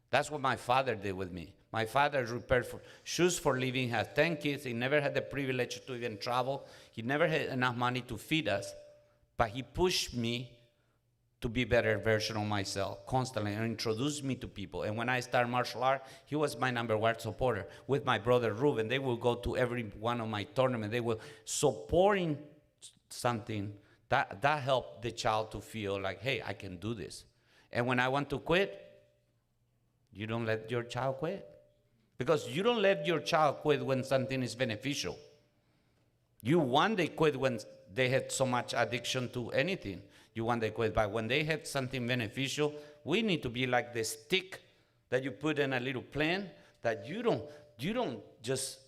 That's what my father did with me. My father repaired shoes for living, had 10 kids. He never had the privilege to even travel. He never had enough money to feed us. But he pushed me to be a better version of myself constantly, and introduced me to people. And when I started martial art, he was my #1 supporter. With my brother Ruben, they will go to every one of my tournaments. They will supporting something that helped the child to feel like, hey, I can do this. And when I want to quit, you don't let your child quit. Because you don't let your child quit when something is beneficial. You want they quit when they had so much addiction to anything. You want they quit. But when they had something beneficial, we need to be like the stick that you put in a little plane, that you don't just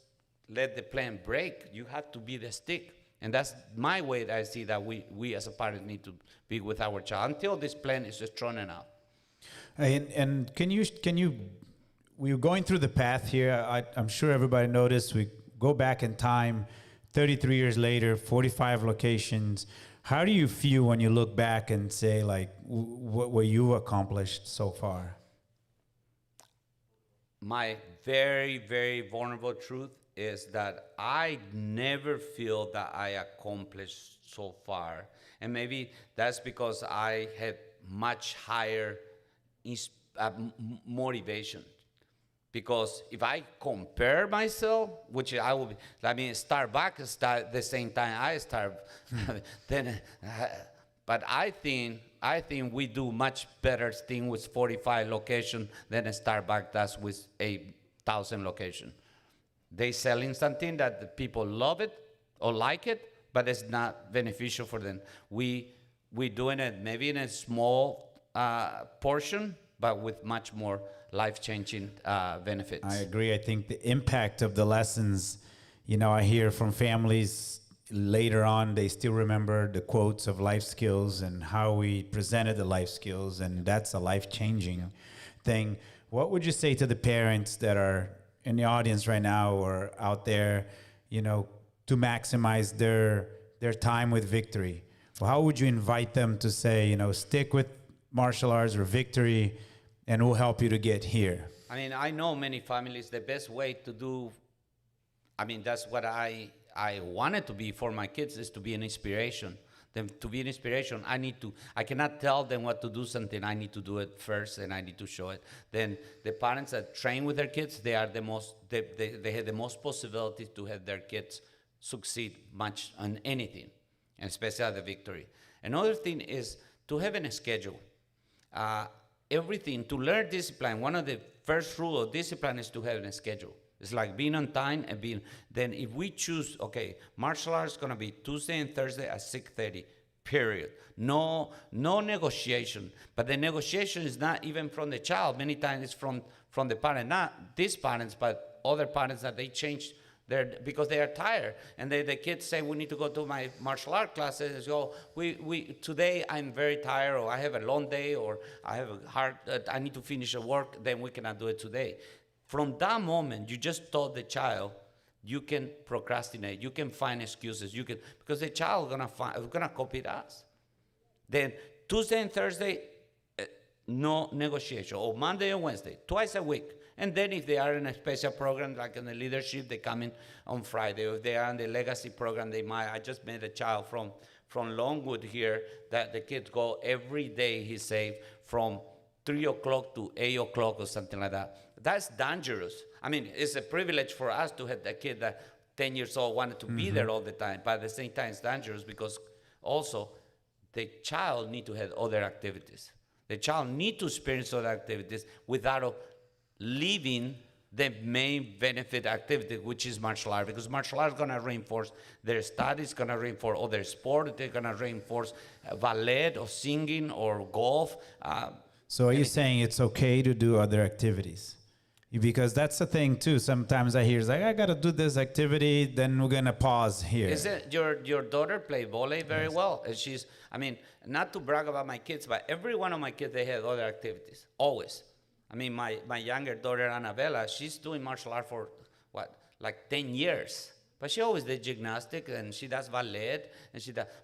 let the plane break. You have to be the stick. And that's my way that I see that we as a parent need to be with our child until this plane is just thrown out.
And can you we're going through the path here. I'm sure everybody noticed we go back in time, 33 years later, 45 locations. How do you feel when you look back and say, like, what you accomplished so far?
My very, very vulnerable truth is that I never feel that I accomplished so far. And maybe that's because I had much higher motivation. Because if I compare myself, which I will be, I mean, Starbucks start the same time I start, then, but I think we do much better thing with 45 locations than a Starbucks does with 8,000 locations. They selling something that the people love it or like it, but it's not beneficial for them. We doing it maybe in a small portion, but with much more life-changing benefits.
I agree. I think the impact of the lessons, I hear from families later on, they still remember the quotes of life skills and how we presented the life skills, and that's a life-changing thing. What would you say to the parents that are in the audience right now or out there, to maximize their time with Victory? Well, how would you invite them to say, stick with martial arts or Victory, and we'll help you to get here?
I mean, I know many families, the best way to do, that's what I wanted to be for my kids, is to be an inspiration. Then to be an inspiration, I cannot tell them what to do something. I need to do it first, and I need to show it. Then the parents that train with their kids, they have the most possibility to have their kids succeed much on anything, and especially at the Victory. Another thing is to have a schedule. Everything, to learn discipline, one of the first rules of discipline is to have a schedule. It's like being on time and then if we choose, okay, martial arts is going to be Tuesday and Thursday at 6:30, period. No negotiation. But the negotiation is not even from the child. Many times it's from the parent, not these parents, but other parents that they change because they are tired, and the kids say, we need to go to my martial art classes. So today I'm very tired, or I have a long day, or I have I need to finish the work, then we cannot do it today. From that moment, you just told the child, you can procrastinate, you can find excuses, because the child is gonna copy us. Then Tuesday and Thursday, no negotiation, or Monday and Wednesday, twice a week. And then if they are in a special program, like in the leadership, they come in on Friday. Or if they are in the legacy program, they might. I just met a child from Longwood here that the kids go every day, he said, from 3 o'clock to 8 o'clock or something like that. That's dangerous. It's a privilege for us to have that kid that 10 years old wanted to be there all the time. But at the same time, it's dangerous because also the child need to have other activities. The child need to experience other activities without leaving the main benefit activity, which is martial art, because martial art is going to reinforce their studies, going to reinforce other sport, they're going to reinforce ballet or singing or golf.
So are you saying it's okay to do other activities? Because that's the thing too. Sometimes I hear it's like, I got to do this activity, then we're going to pause here.
Is it your daughter played volley very well? And she's, not to brag about my kids, but every one of my kids, they have other activities, always. My younger daughter, Annabella, she's doing martial art for, 10 years. But she always did gymnastics, and she does ballet,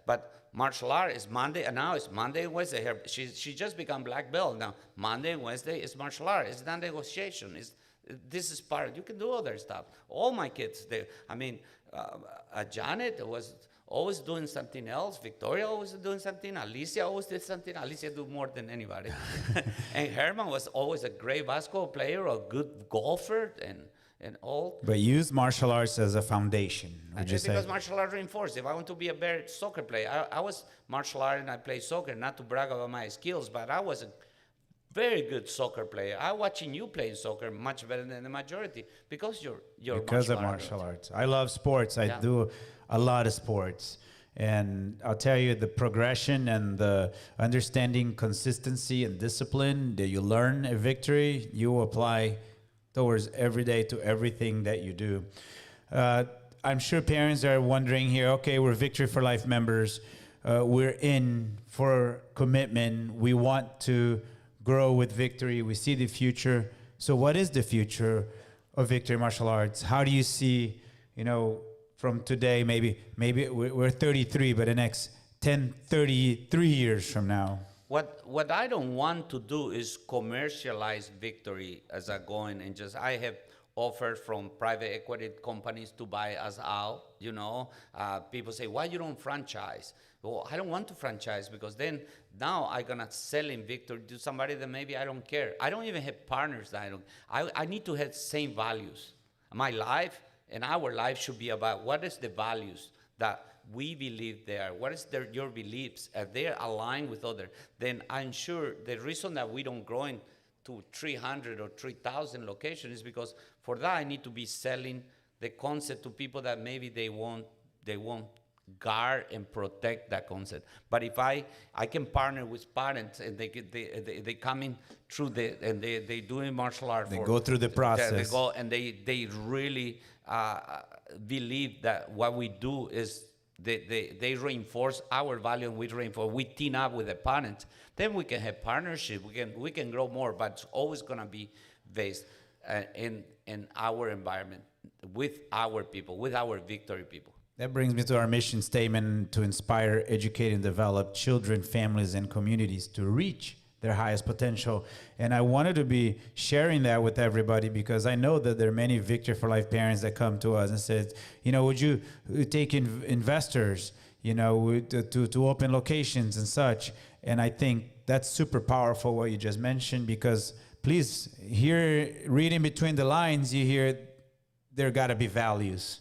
but martial art is Monday, and now it's Monday and Wednesday. She just become black belt. Now, Monday and Wednesday is martial art. It's not negotiation. This is part. You can do other stuff. All my kids, Janet was always doing something else. Victoria always doing something. Alicia always did something. Alicia do more than anybody. And Herman was always a great basketball player, a good golfer, and all.
But use martial arts as a foundation, would you say?
Because martial art reinforced. If I want to be a better soccer player, I was martial art and I played soccer, not to brag about my skills, but I was a very good soccer player. I'm watching you playing soccer much better than the majority because you're
because of martial arts. I love sports. I do a lot of sports. And I'll tell you, the progression and the understanding consistency and discipline that you learn at Victory, you apply towards every day to everything that you do. I'm sure parents are wondering here, okay, we're Victory for Life members. We're in for commitment. We want to grow with Victory. We see the future. So what is the future of Victory Martial Arts? How do you see, from today, maybe we're 33, but the next 10, 33 years from now?
What I don't want to do is commercialize victory as a going and just, I have offers from private equity companies to buy us out, you know. People say, why you don't franchise? Well, I don't want to franchise because then now I'm gonna sell in victory to somebody that maybe I don't care. I don't even have partners that I need to have same values. My life and our life should be about what is the values that we believe there. What is your beliefs? If they're aligned with others, then I'm sure the reason that we don't grow to 300 or 3,000 locations is because for that I need to be selling the concept to people that maybe they won't guard and protect that concept. But if I can partner with parents and they come in through they doing martial art.
They go through the process.
They go and they really believe that what we do is they reinforce our value and we team up with the parents. Then we can have partnership. We can grow more, but it's always gonna be based in our environment with our people, with our victory people.
That brings me to our mission statement: to inspire, educate, and develop children, families, and communities to reach their highest potential. And I wanted to be sharing that with everybody because I know that there are many Victory for Life parents that come to us and said, you know, would you take investors, you know, to open locations and such. And I think that's super powerful what you just mentioned, because please, here, reading between the lines, you hear there gotta be values.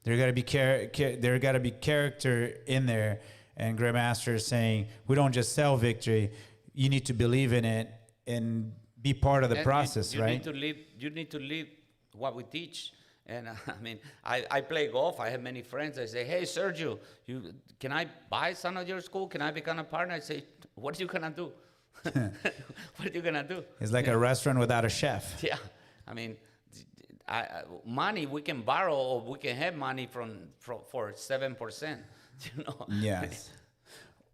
There gotta be there gotta be character in there. And Grand Master is saying, we don't just sell victory. You need to believe in it and be part of the process,
you
right?
You need to live what we teach. And I mean, I play golf. I have many friends. I say, hey, Sergio, can I buy some of your school? Can I become a partner? I say, what are you gonna do? What are you gonna do?
It's like a restaurant without a chef.
Yeah, I mean, money we can borrow, or we can have money for 7%. You know.
Yes.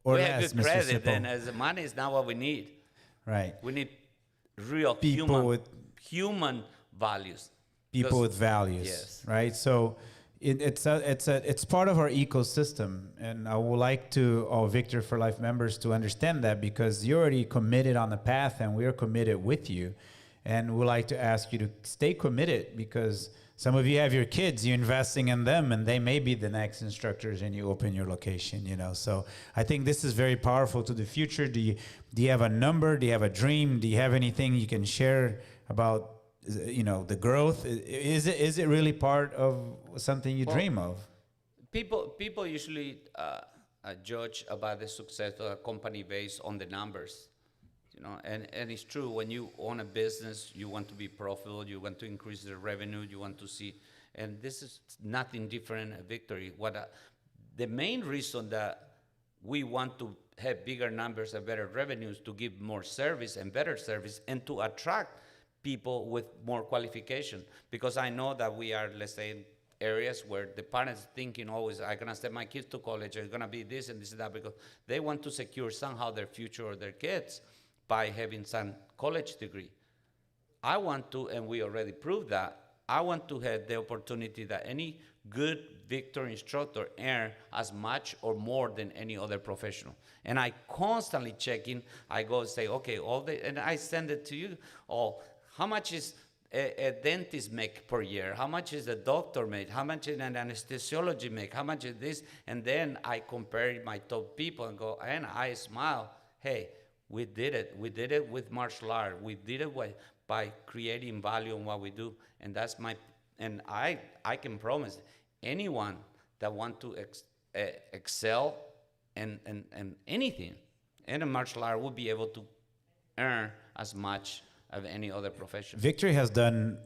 Or
we
less,
have good credit, and as money is not what we need.
Right.
We need real human values.
People with values.
Yes.
Right. So it's part of our ecosystem, and I would like to all Victory for Life members to understand that, because you're already committed on the path, and we're committed with you, and we'd like to ask you to stay committed, because some of you have your kids, you're investing in them, and they may be the next instructors, and you open your location, you know. So I think this is very powerful to the future. Do you have a number? Do you have a dream? Do you have anything you can share about, you know, the growth? Is it really part of something you dream of?
People usually judge about the success of a company based on the numbers. You know, and it's true, when you own a business, you want to be profitable, you want to increase the revenue, you want to see, and this is nothing different at Victory. The main reason that we want to have bigger numbers and better revenues, to give more service and better service, and to attract people with more qualification. Because I know that we are, let's say, in areas where the parents thinking always, I'm gonna send my kids to college, it's gonna be this and this and that, because they want to secure somehow their future or their kids by having some college degree. I want to, and we already proved that, I want to have the opportunity that any good Victory instructor earn as much or more than any other professional. And I constantly checking, I go say, okay, and I send it to you, how much is a dentist make per year? How much is a doctor make? How much is an anesthesiology make? How much is this? And then I compare my top people and go, and I smile, hey, we did it. We did it with martial art. We did it by creating value in what we do. And that's and I can promise anyone that want to excel in anything, in a martial art, will be able to earn as much of any other profession.
Victory has done,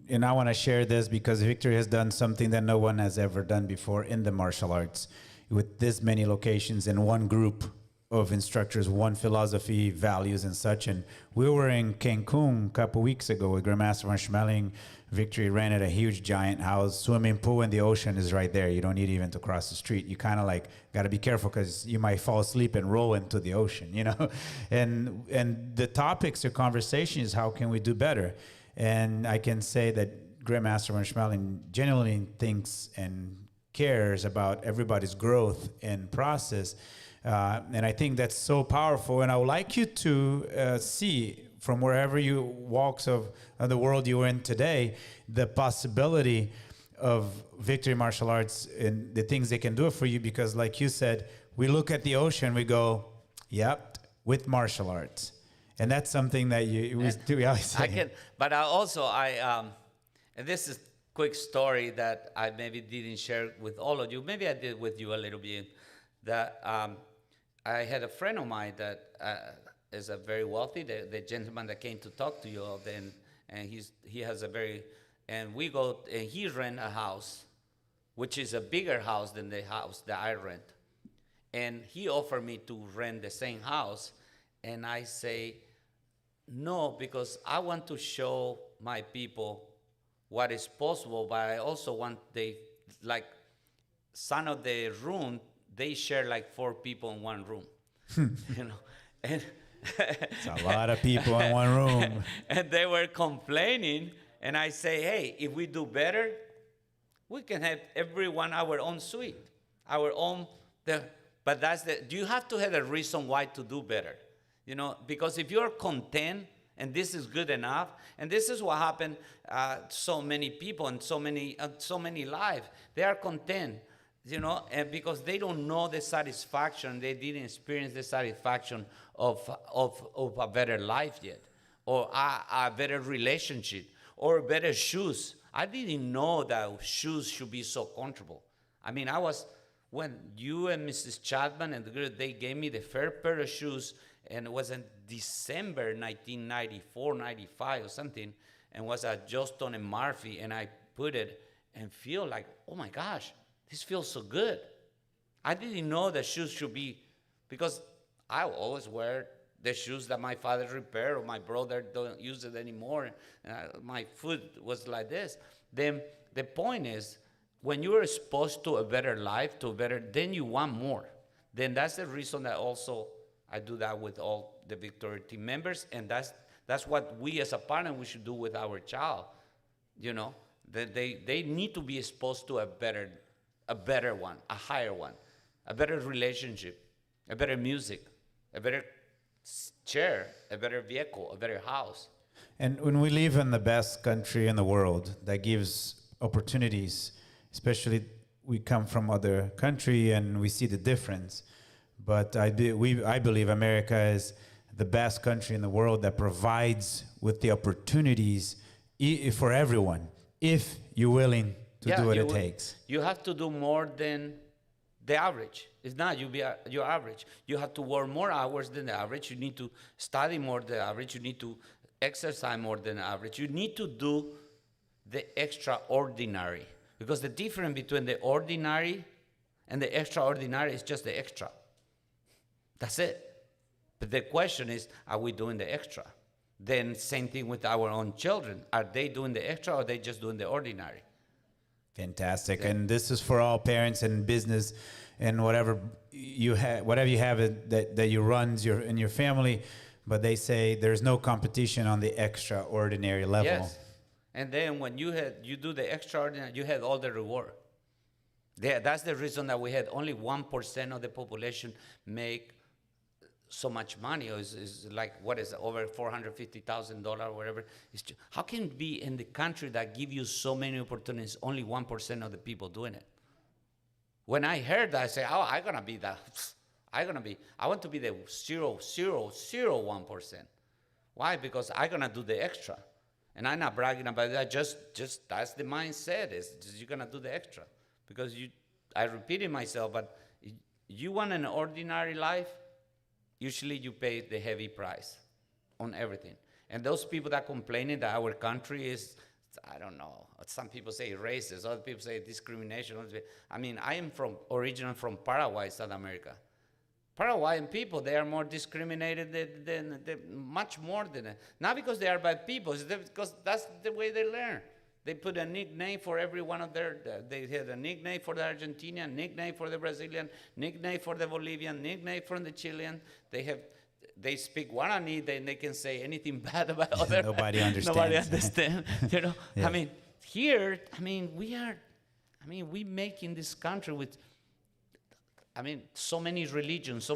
and I want to share this because Victory has done something that no one has ever done before in the martial arts, with this many locations in one group of instructors, one philosophy, values, and such. And we were in Cancun a couple weeks ago with Grand Master Von Schmeling. Victory rented a huge giant house, swimming pool, and the ocean is right there. You don't need even to cross the street. You kind of like got to be careful because you might fall asleep and roll into the ocean, you know? And the topics of conversation is how can we do better? And I can say that Grand Master Von Schmeling genuinely thinks and cares about everybody's growth and process. And I think that's so powerful. And I would like you to see from wherever you walks of the world you're in today, the possibility of Victory Martial Arts and the things they can do for you. Because like you said, we look at the ocean, we go, yep, with martial arts. And that's something that we always say.
But and this is a quick story that I maybe didn't share with all of you. Maybe I did with you a little bit. That I had a friend of mine that is a very wealthy, the gentleman that came to talk to you all then, and he has a very, and we go, and he rent a house, which is a bigger house than the house that I rent. And he offered me to rent the same house, and I say, no, because I want to show my people what is possible, but I also want some of the room, they share like 4 people in one room, you know, and
it's a lot of people in one room.
And they were complaining, and I say, hey, if we do better, we can have everyone our own suite, our own. But do you have to have a reason why to do better, you know? Because if you're content and this is good enough, and this is what happened, so many people and so many lives, they are content. You know, and because they don't know the satisfaction, they didn't experience the satisfaction of a better life yet, or a better relationship, or better shoes. I didn't know that shoes should be so comfortable. I mean, when you and Mrs. Chapman and the girl, they gave me the first pair of shoes, and it was in December 1994, 95 or something, and was at Johnston and Murphy, and I put it and feel like, oh my gosh, this feels so good. I didn't know that shoes should be, because I always wear the shoes that my father repaired, or my brother don't use it anymore. My foot was like this. Then the point is, when you are exposed to a better life, then you want more. Then that's the reason that also I do that with all the Victory team members, and that's what we as a partner we should do with our child. You know, that they need to be exposed to a better one, a higher one, a better relationship, a better music, a better chair, a better vehicle, a better house.
And when we live in the best country in the world that gives opportunities, especially we come from other country and we see the difference. But I believe America is the best country in the world that provides with the opportunities for everyone, if you're willing to do what it takes.
You have to do more than the average. It's not your average. You have to work more hours than the average. You need to study more than the average. You need to exercise more than the average. You need to do the extraordinary. Because the difference between the ordinary and the extraordinary is just the extra. That's it. But the question is, are we doing the extra? Then same thing with our own children. Are they doing the extra, or are they just doing the ordinary?
Fantastic. And this is for all parents and business and whatever you have that you run in your family. But they say there's no competition on the extraordinary level.
Yes. And then when you do the extraordinary, you had all the reward. That's the reason that we had only 1% of the population make so much money. Is like, what is it, over $450,000 or whatever. How can it be in the country that give you so many opportunities, only 1% of the people doing it? When I heard that, I say, oh, I want to be the 0.001%. Why? Because I'm gonna do the extra. And I'm not bragging about that, just that's the mindset, is you're gonna do the extra. Because I repeated myself, but you want an ordinary life, usually you pay the heavy price on everything. And those people that complaining that our country is, I don't know, some people say racist, other people say discrimination. I mean, I am originally from Paraguay, South America. Paraguayan people, they are more discriminated than much more than that. Not because they are bad people, it's because that's the way they learn. They put a nickname for every one of they had a nickname for the Argentinian, nickname for the Brazilian, nickname for the Bolivian, nickname for the Chilean. They speak Guarani, they can say anything bad about other.
Nobody understands.
Nobody understands. You know,
Yeah.
I mean, here, we make in this country with I mean, so many religions,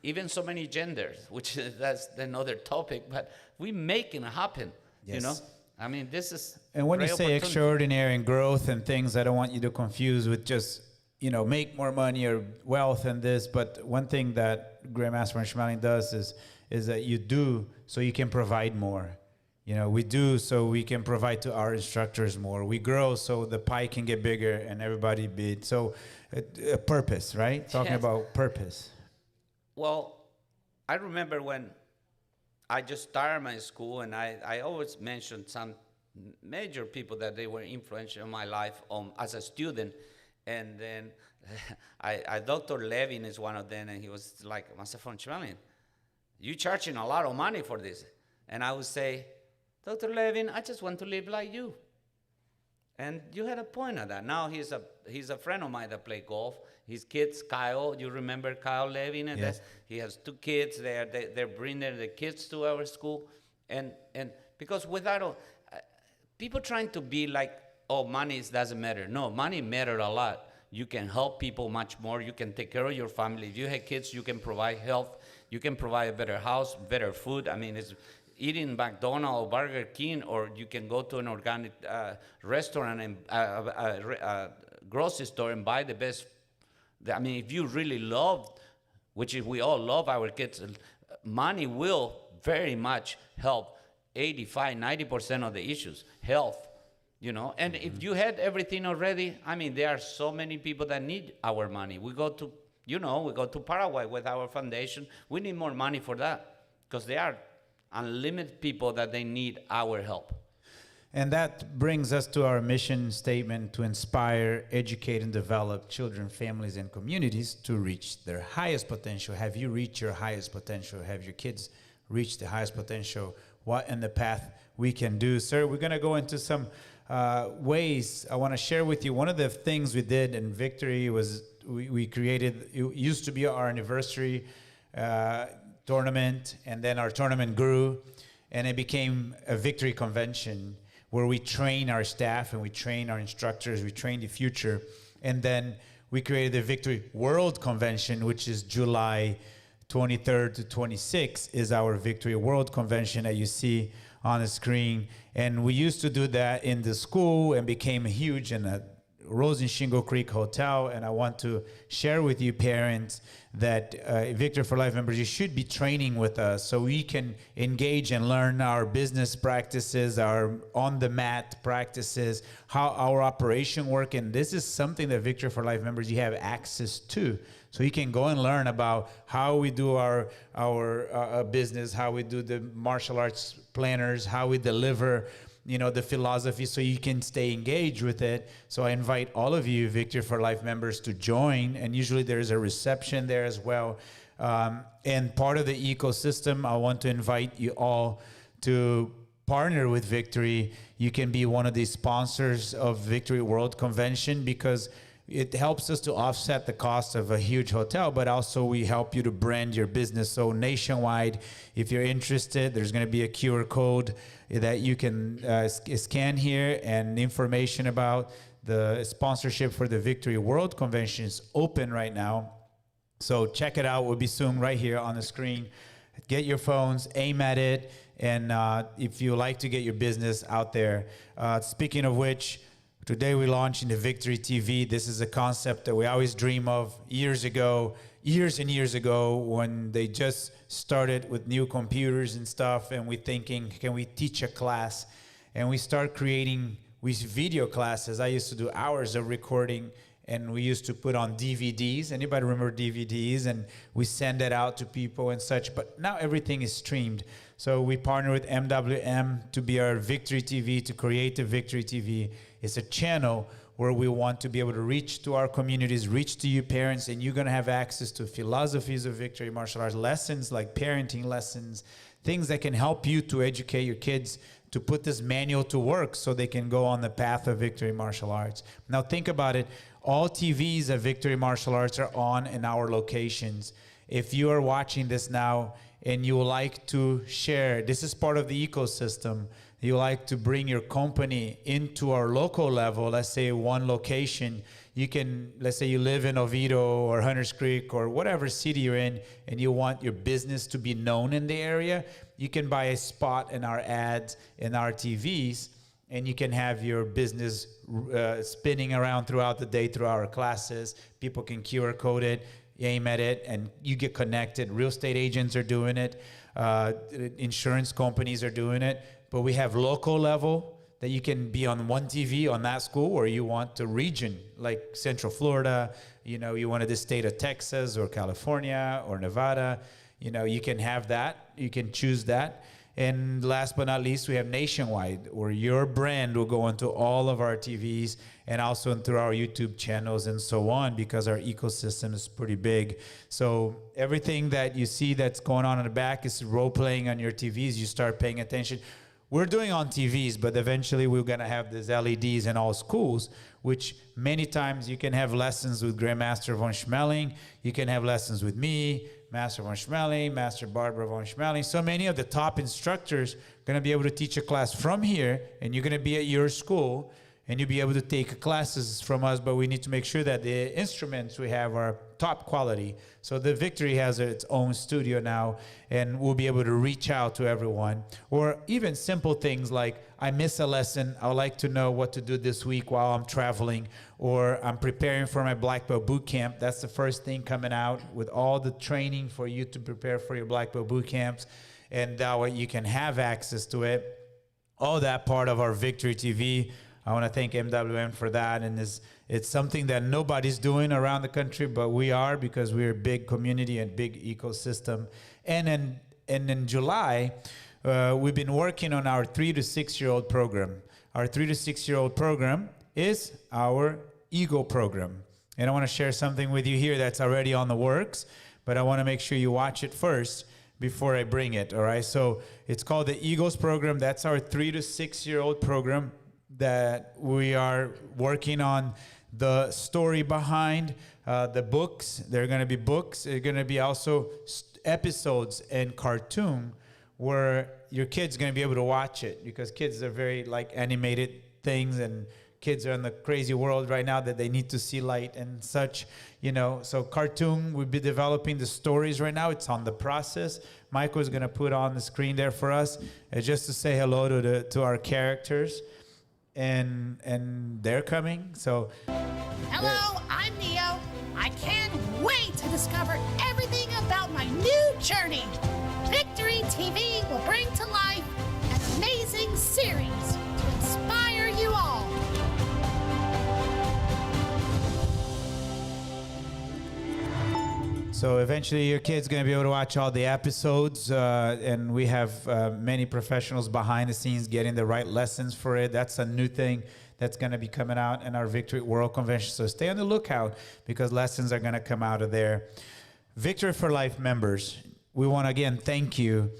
even so many genders, which that's another topic, but we making it happen,
Yes.
you know? I mean, this is
And when you
great
say
opportunity.
extraordinary and growth and things, I don't want you to confuse with just, make more money or wealth and this. But one thing that Grand Master Von Schmeling does is that you do so you can provide more. We do so we can provide to our instructors more. We grow so the pie can get bigger and everybody be. So a purpose, right? Talking
Yes.
about purpose.
Well, I remember when I just started my school, and I always mentioned some major people that they were influential in my life as a student. And then Dr. Levin is one of them, and he was like, Master Von Schmeling, you charging a lot of money for this. And I would say, Dr. Levin, I just want to live like you. And you had a point of that. Now he's a friend of mine that play golf. His kids, Kyle, you remember Kyle Levin? And
Yes.
he has 2 kids. They're bringing the kids to our school. And because without people trying to be like, oh, money doesn't matter. No, money matters a lot. You can help people much more. You can take care of your family. If you have kids, you can provide health. You can provide a better house, better food. I mean, it's eating McDonald's or Burger King, or you can go to an organic restaurant and grocery store and buy the best. I mean, if you really love, which is we all love our kids, money will very much help 85, 90% of the issues, health, And if you had everything already, I mean, there are so many people that need our money. We go to Paraguay with our foundation. We need more money for that because there are unlimited people that they need our help.
And that brings us to our mission statement to inspire, educate, and develop children, families, and communities to reach their highest potential. Have you reached your highest potential? Have your kids reached the highest potential? What in the path we can do? Sir, we're going to go into some ways. I want to share with you one of the things we did in Victory was we created, it used to be our anniversary tournament, and then our tournament grew, and it became a Victory convention where we train our staff and we train our instructors, we train the future, and then we created the Victory World Convention, which is July 23rd to 26th is our Victory World Convention that you see on the screen. And we used to do that in the school and became huge in a Rose and Shingle Creek Hotel. And I want to share with you parents that Victory for Life members, you should be training with us so we can engage and learn our business practices, our on-the-mat practices, how our operation work. And this is something that Victory for Life members, you have access to. So you can go and learn about how we do our business, how we do the martial arts planners, how we deliver, the philosophy, so you can stay engaged with it. So I invite all of you Victory for Life members to join, and usually there's a reception there as well. And part of the ecosystem, I want to invite you all to partner with Victory. You can be one of the sponsors of Victory World Convention because it helps us to offset the cost of a huge hotel, but also we help you to brand your business. So nationwide, if you're interested, there's going to be a QR code that you can scan here, and information about the sponsorship for the Victory World Convention is open right now. So check it out. We'll be soon right here on the screen. Get your phones, aim at it, and if you like to get your business out there. Speaking of which, today we launched the Victory TV. This is a concept that we always dream of years and years ago when they just started with new computers and stuff, and we thinking, can we teach a class? And we start creating with video classes. I used to do hours of recording, and we used to put on DVDs. Anybody remember DVDs? And we send it out to people and such, but now everything is streamed. So we partner with MWM to be our Victory TV, to create the Victory TV. It's a channel where we want to be able to reach to our communities, reach to you parents, and you're going to have access to philosophies of Victory martial arts, lessons like parenting lessons, things that can help you to educate your kids to put this manual to work so they can go on the path of Victory martial arts. Now think about it. All TVs of Victory martial arts are on in our locations. If you are watching this now and you like to share, this is part of the ecosystem, you like to bring your company into our local level, let's say one location, you can, let's say you live in Oviedo or Hunters Creek or whatever city you're in, and you want your business to be known in the area, you can buy a spot in our ads, in our TVs, and you can have your business spinning around throughout the day through our classes. People can QR code it, aim at it, and you get connected. Real estate agents are doing it. Insurance companies are doing it. But we have local level that you can be on one TV on that school, or you want to region, like Central Florida, you know, you wanted the state of Texas or California or Nevada, you know, you can have that. You can choose that. And last but not least, we have nationwide, where your brand will go into all of our TVs and also through our YouTube channels and so on, because our ecosystem is pretty big. So everything that you see that's going on in the back is role-playing on your TVs. You start paying attention. We're doing on TVs, but eventually we're going to have these LEDs in all schools, which many times you can have lessons with Grand Master Von Schmeling. You can have lessons with me, Master Von Schmeling, Master Barbara Von Schmeling. So many of the top instructors are going to be able to teach a class from here, and you're going to be at your school, and you'll be able to take classes from us, but we need to make sure that the instruments we have are top quality. So the Victory has its own studio now, and we'll be able to reach out to everyone. Or even simple things like, I miss a lesson, I would like to know what to do this week while I'm traveling, or I'm preparing for my Black Belt Boot Camp. That's the first thing coming out, with all the training for you to prepare for your Black Belt Boot Camps, and that way you can have access to it. All that part of our Victory TV. I want to thank MWM for that, and it's something that nobody's doing around the country, but we are, because we're a big community and big ecosystem. And in July, we've been working on our 3 to 6 year old program. Our 3 to 6 year old program is our Eagle program. And I want to share something with you here that's already on the works, but I want to make sure you watch it first before I bring it, all right? So it's called the Eagles program. That's our 3 to 6 year old program that we are working on the story behind the books. There are going to be books. There are going to be also episodes and cartoon where your kid's going to be able to watch it, because kids are very like animated things, and kids are in the crazy world right now that they need to see light and such, you know. So cartoon, we'll be developing the stories right now. It's on the process. Michael's going to put on the screen there for us just to say hello to our characters. And they're coming, so.
Hello, I'm Neo. I can't wait to discover everything about my new journey. Victory TV will bring to life an amazing series to inspire you all.
So eventually your kid's going to be able to watch all the episodes, and we have many professionals behind the scenes getting the right lessons for it. That's a new thing that's going to be coming out in our Victory World Convention. So stay on the lookout, because lessons are going to come out of there. Victory for Life members, we want to again thank you.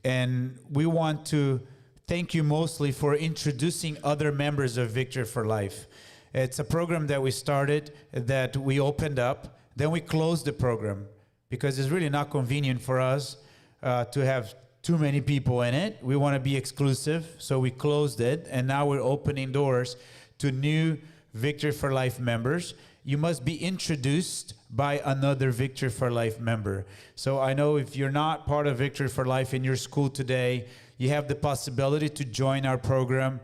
And we want to thank you mostly for introducing other members of Victory for Life. It's a program that we started, that we opened up, then we closed the program, because it's really not convenient for us to have too many people in it. We want to be exclusive, so we closed it, and now we're opening doors to new Victory for Life members. You must be introduced by another Victory for Life member. So I know if you're not part of Victory for Life in your school today, you have the possibility to join our program.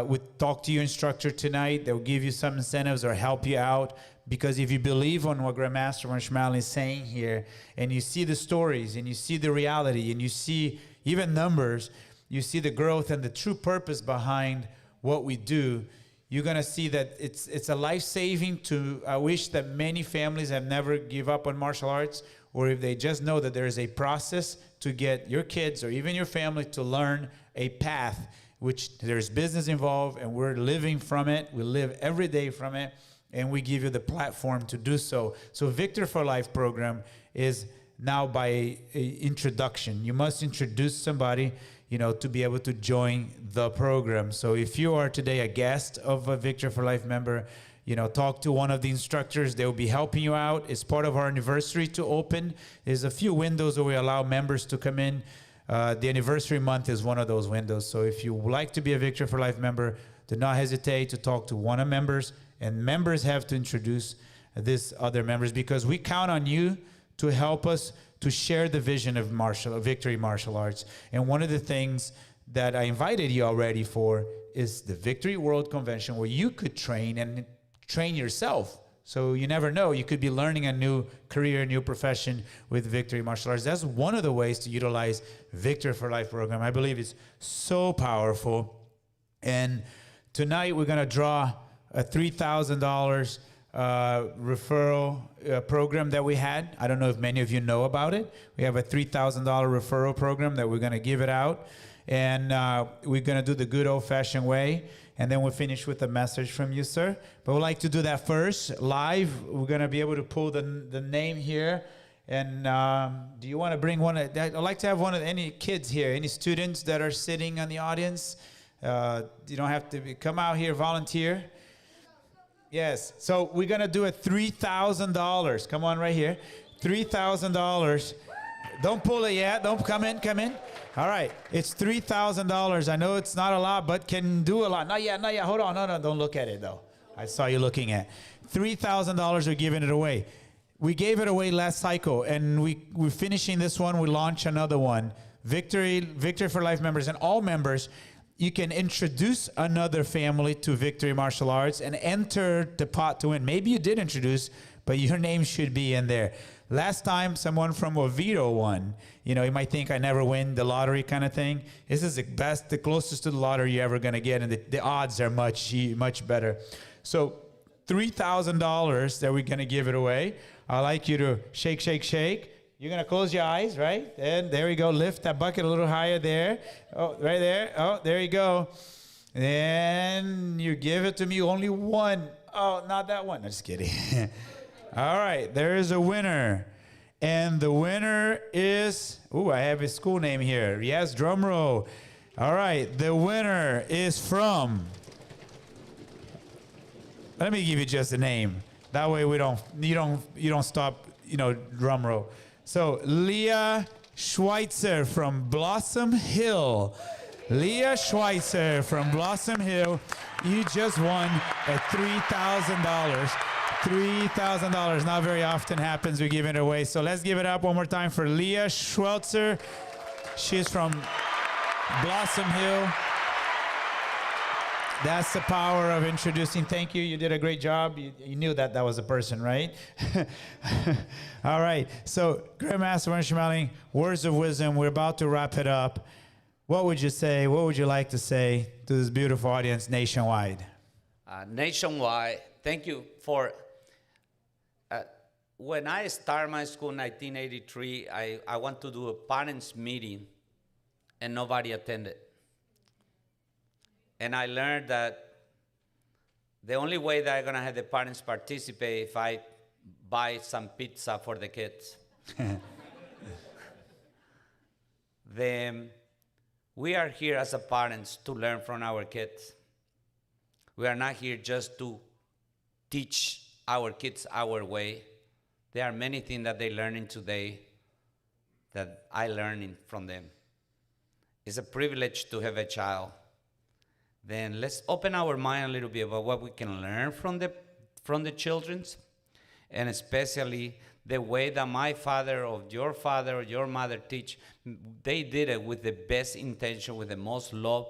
We talk to your instructor tonight. They'll give you some incentives or help you out. Because if you believe on what Grand Master Von Schmeling is saying here, and you see the stories, and you see the reality, and you see even numbers, you see the growth and the true purpose behind what we do, you're going to see that it's a life-saving to. I wish that many families have never give up on martial arts, or if they just know that there is a process to get your kids or even your family to learn a path, which there's business involved, and we're living from it. We live every day from it. And we give you the platform to do so. So Victory for Life program is now by introduction. You must introduce somebody, you know, to be able to join the program. So if you are today a guest of a Victory for Life member, talk to one of the instructors. They'll be helping you out. It's part of our anniversary to open. There's a few windows where we allow members to come in. The anniversary month is one of those windows. So if you would like to be a Victory for Life member, do not hesitate to talk to one of members. And members have to introduce these other members, because we count on you to help us to share the vision of Victory Martial Arts. And one of the things that I invited you already for is the Victory World Convention, where you could train and train yourself. So you never know, you could be learning a new career, a new profession with Victory Martial Arts. That's one of the ways to utilize Victory for Life program. I believe it's so powerful. And tonight we're gonna draw a $3,000 referral program that we had. I don't know if many of you know about it. We have a $3,000 referral program that we're gonna give it out. And we're gonna do the good old-fashioned way. And then we'll finish with a message from you, sir. But we'd like to do that first, live. We're gonna be able to pull the name here. And do you wanna bring one? I'd like to have any kids here, any students that are sitting in the audience. You don't have to come out here, volunteer. Yes, so we're gonna do a $3,000. Come on right here, $3,000. Don't pull it yet, don't come in. All right, it's $3,000. I know it's not a lot, but can do a lot. Not yet, hold on, no, don't look at it though. I saw you looking at $3,000, we're giving it away. We gave it away last cycle, and we're finishing this one, we launch another one. Victory for Life members and all members, you can introduce another family to Victory Martial Arts and enter the pot to win. Maybe you did introduce, but your name should be in there. Last time, someone from Oviedo won. You might think I never win the lottery kind of thing. This is the closest to the lottery you're ever gonna get, and the odds are much better. So $3,000 that we're gonna give it away. I'd like you to shake. You're gonna close your eyes, right? And there we go. Lift that bucket a little higher there. Oh, right there. Oh, there you go. And you give it to me. Only one. Oh, not that one. I'm just kidding. All right, there is a winner. And the winner is, I have his school name here. Yes, drum roll. All right, the winner is from, let me give you just a name. That way you don't stop, drum roll. So Leah Schweitzer from Blossom Hill. Leah Schweitzer from Blossom Hill, you just won a $3,000. $3,000, not very often happens, we give it away. So let's give it up one more time for Leah Schweitzer. She's from Blossom Hill. That's the power of introducing. Thank you, you did a great job. You knew that was a person, right? All right, so Grand Master Von Schmeling, words of wisdom, we're about to wrap it up. What would you say, what would you like to say to this beautiful audience nationwide?
Nationwide, thank you for, when I started my school in 1983, I went to do a parents meeting and nobody attended. And I learned that the only way that I'm gonna have the parents participate if I buy some pizza for the kids. Then we are here as a parents to learn from our kids. We are not here just to teach our kids our way. There are many things that they're learning today that I learning from them. It's a privilege to have a child. Then let's open our mind a little bit about what we can learn from the children's, and especially the way that my father or your mother teach. They did it with the best intention, with the most love,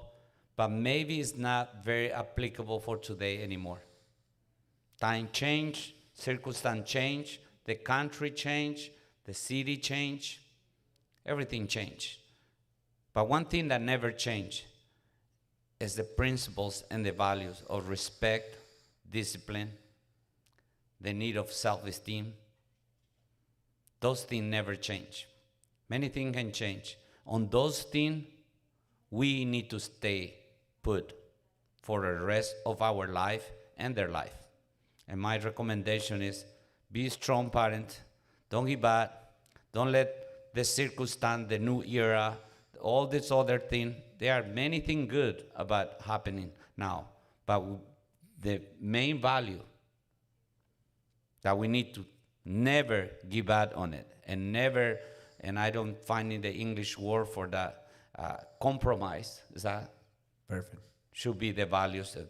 but maybe it's not very applicable for today anymore. Time change, circumstance change, the country change, the city change, everything changed. But one thing that never changed is the principles and the values of respect, discipline, the need of self-esteem. Those things never change. Many things can change. On those things, we need to stay put for the rest of our life and their life. And my recommendation is be a strong parent. Don't give up. Don't let the circumstance, the new era, all this other thing. There are many things good about happening now, but the main value that we need to never give up on it, and never, and I don't find in the English word for that, compromise. Is that?
Perfect.
Should be the values of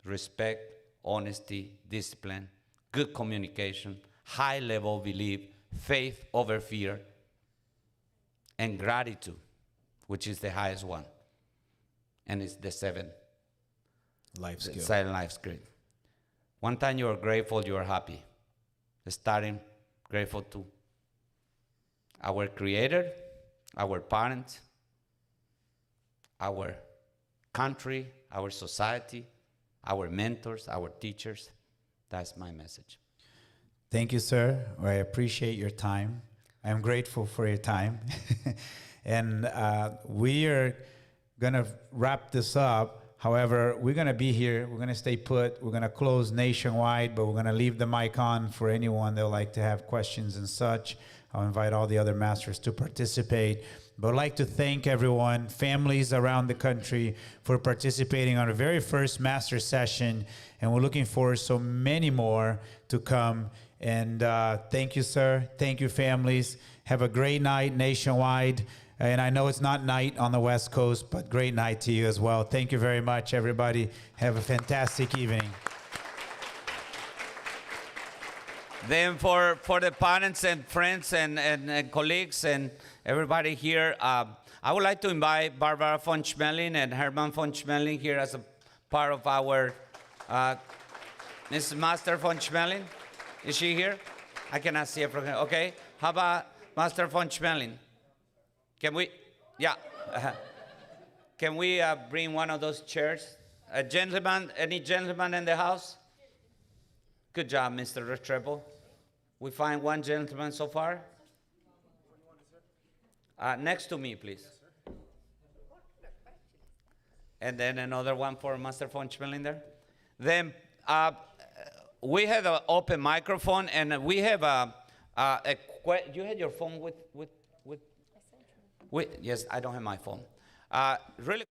respect, honesty, discipline, good communication, high level belief, faith over fear, and gratitude, which is the highest one. And it's the seventh
life skill.
Silent life skill. One time you are grateful, you are happy. Starting grateful to our Creator, our parents, our country, our society, our mentors, our teachers. That's my message.
Thank you, sir. I appreciate your time. I'm grateful for your time. And we are going to wrap this up. However, we're going to be here. We're going to stay put. We're going to close nationwide, but we're going to leave the mic on for anyone that would like to have questions and such. I'll invite all the other masters to participate. But I'd like to thank everyone, families around the country, for participating on our very first master session. And we're looking forward to so many more to come. And thank you, sir. Thank you, families. Have a great night nationwide. And I know it's not night on the West Coast, but great night to you as well. Thank you very much, everybody. Have a fantastic evening.
Then for the parents and friends and colleagues and everybody here, I would like to invite Barbara Von Schmeling and Herman Von Schmeling here as a part of our Mrs. Master Von Schmeling. Is she here? I cannot see her from here. Okay. How about Master Von Schmeling? Can we? Yeah. Can we bring one of those chairs? A gentleman, any gentleman in the house? Good job, Mr. Restrepo. We find one gentleman so far. Next to me, please. And then another one for Master Von Schmeling there. Then we have an open microphone, and we have you had your phone with yes, I don't have my phone. Really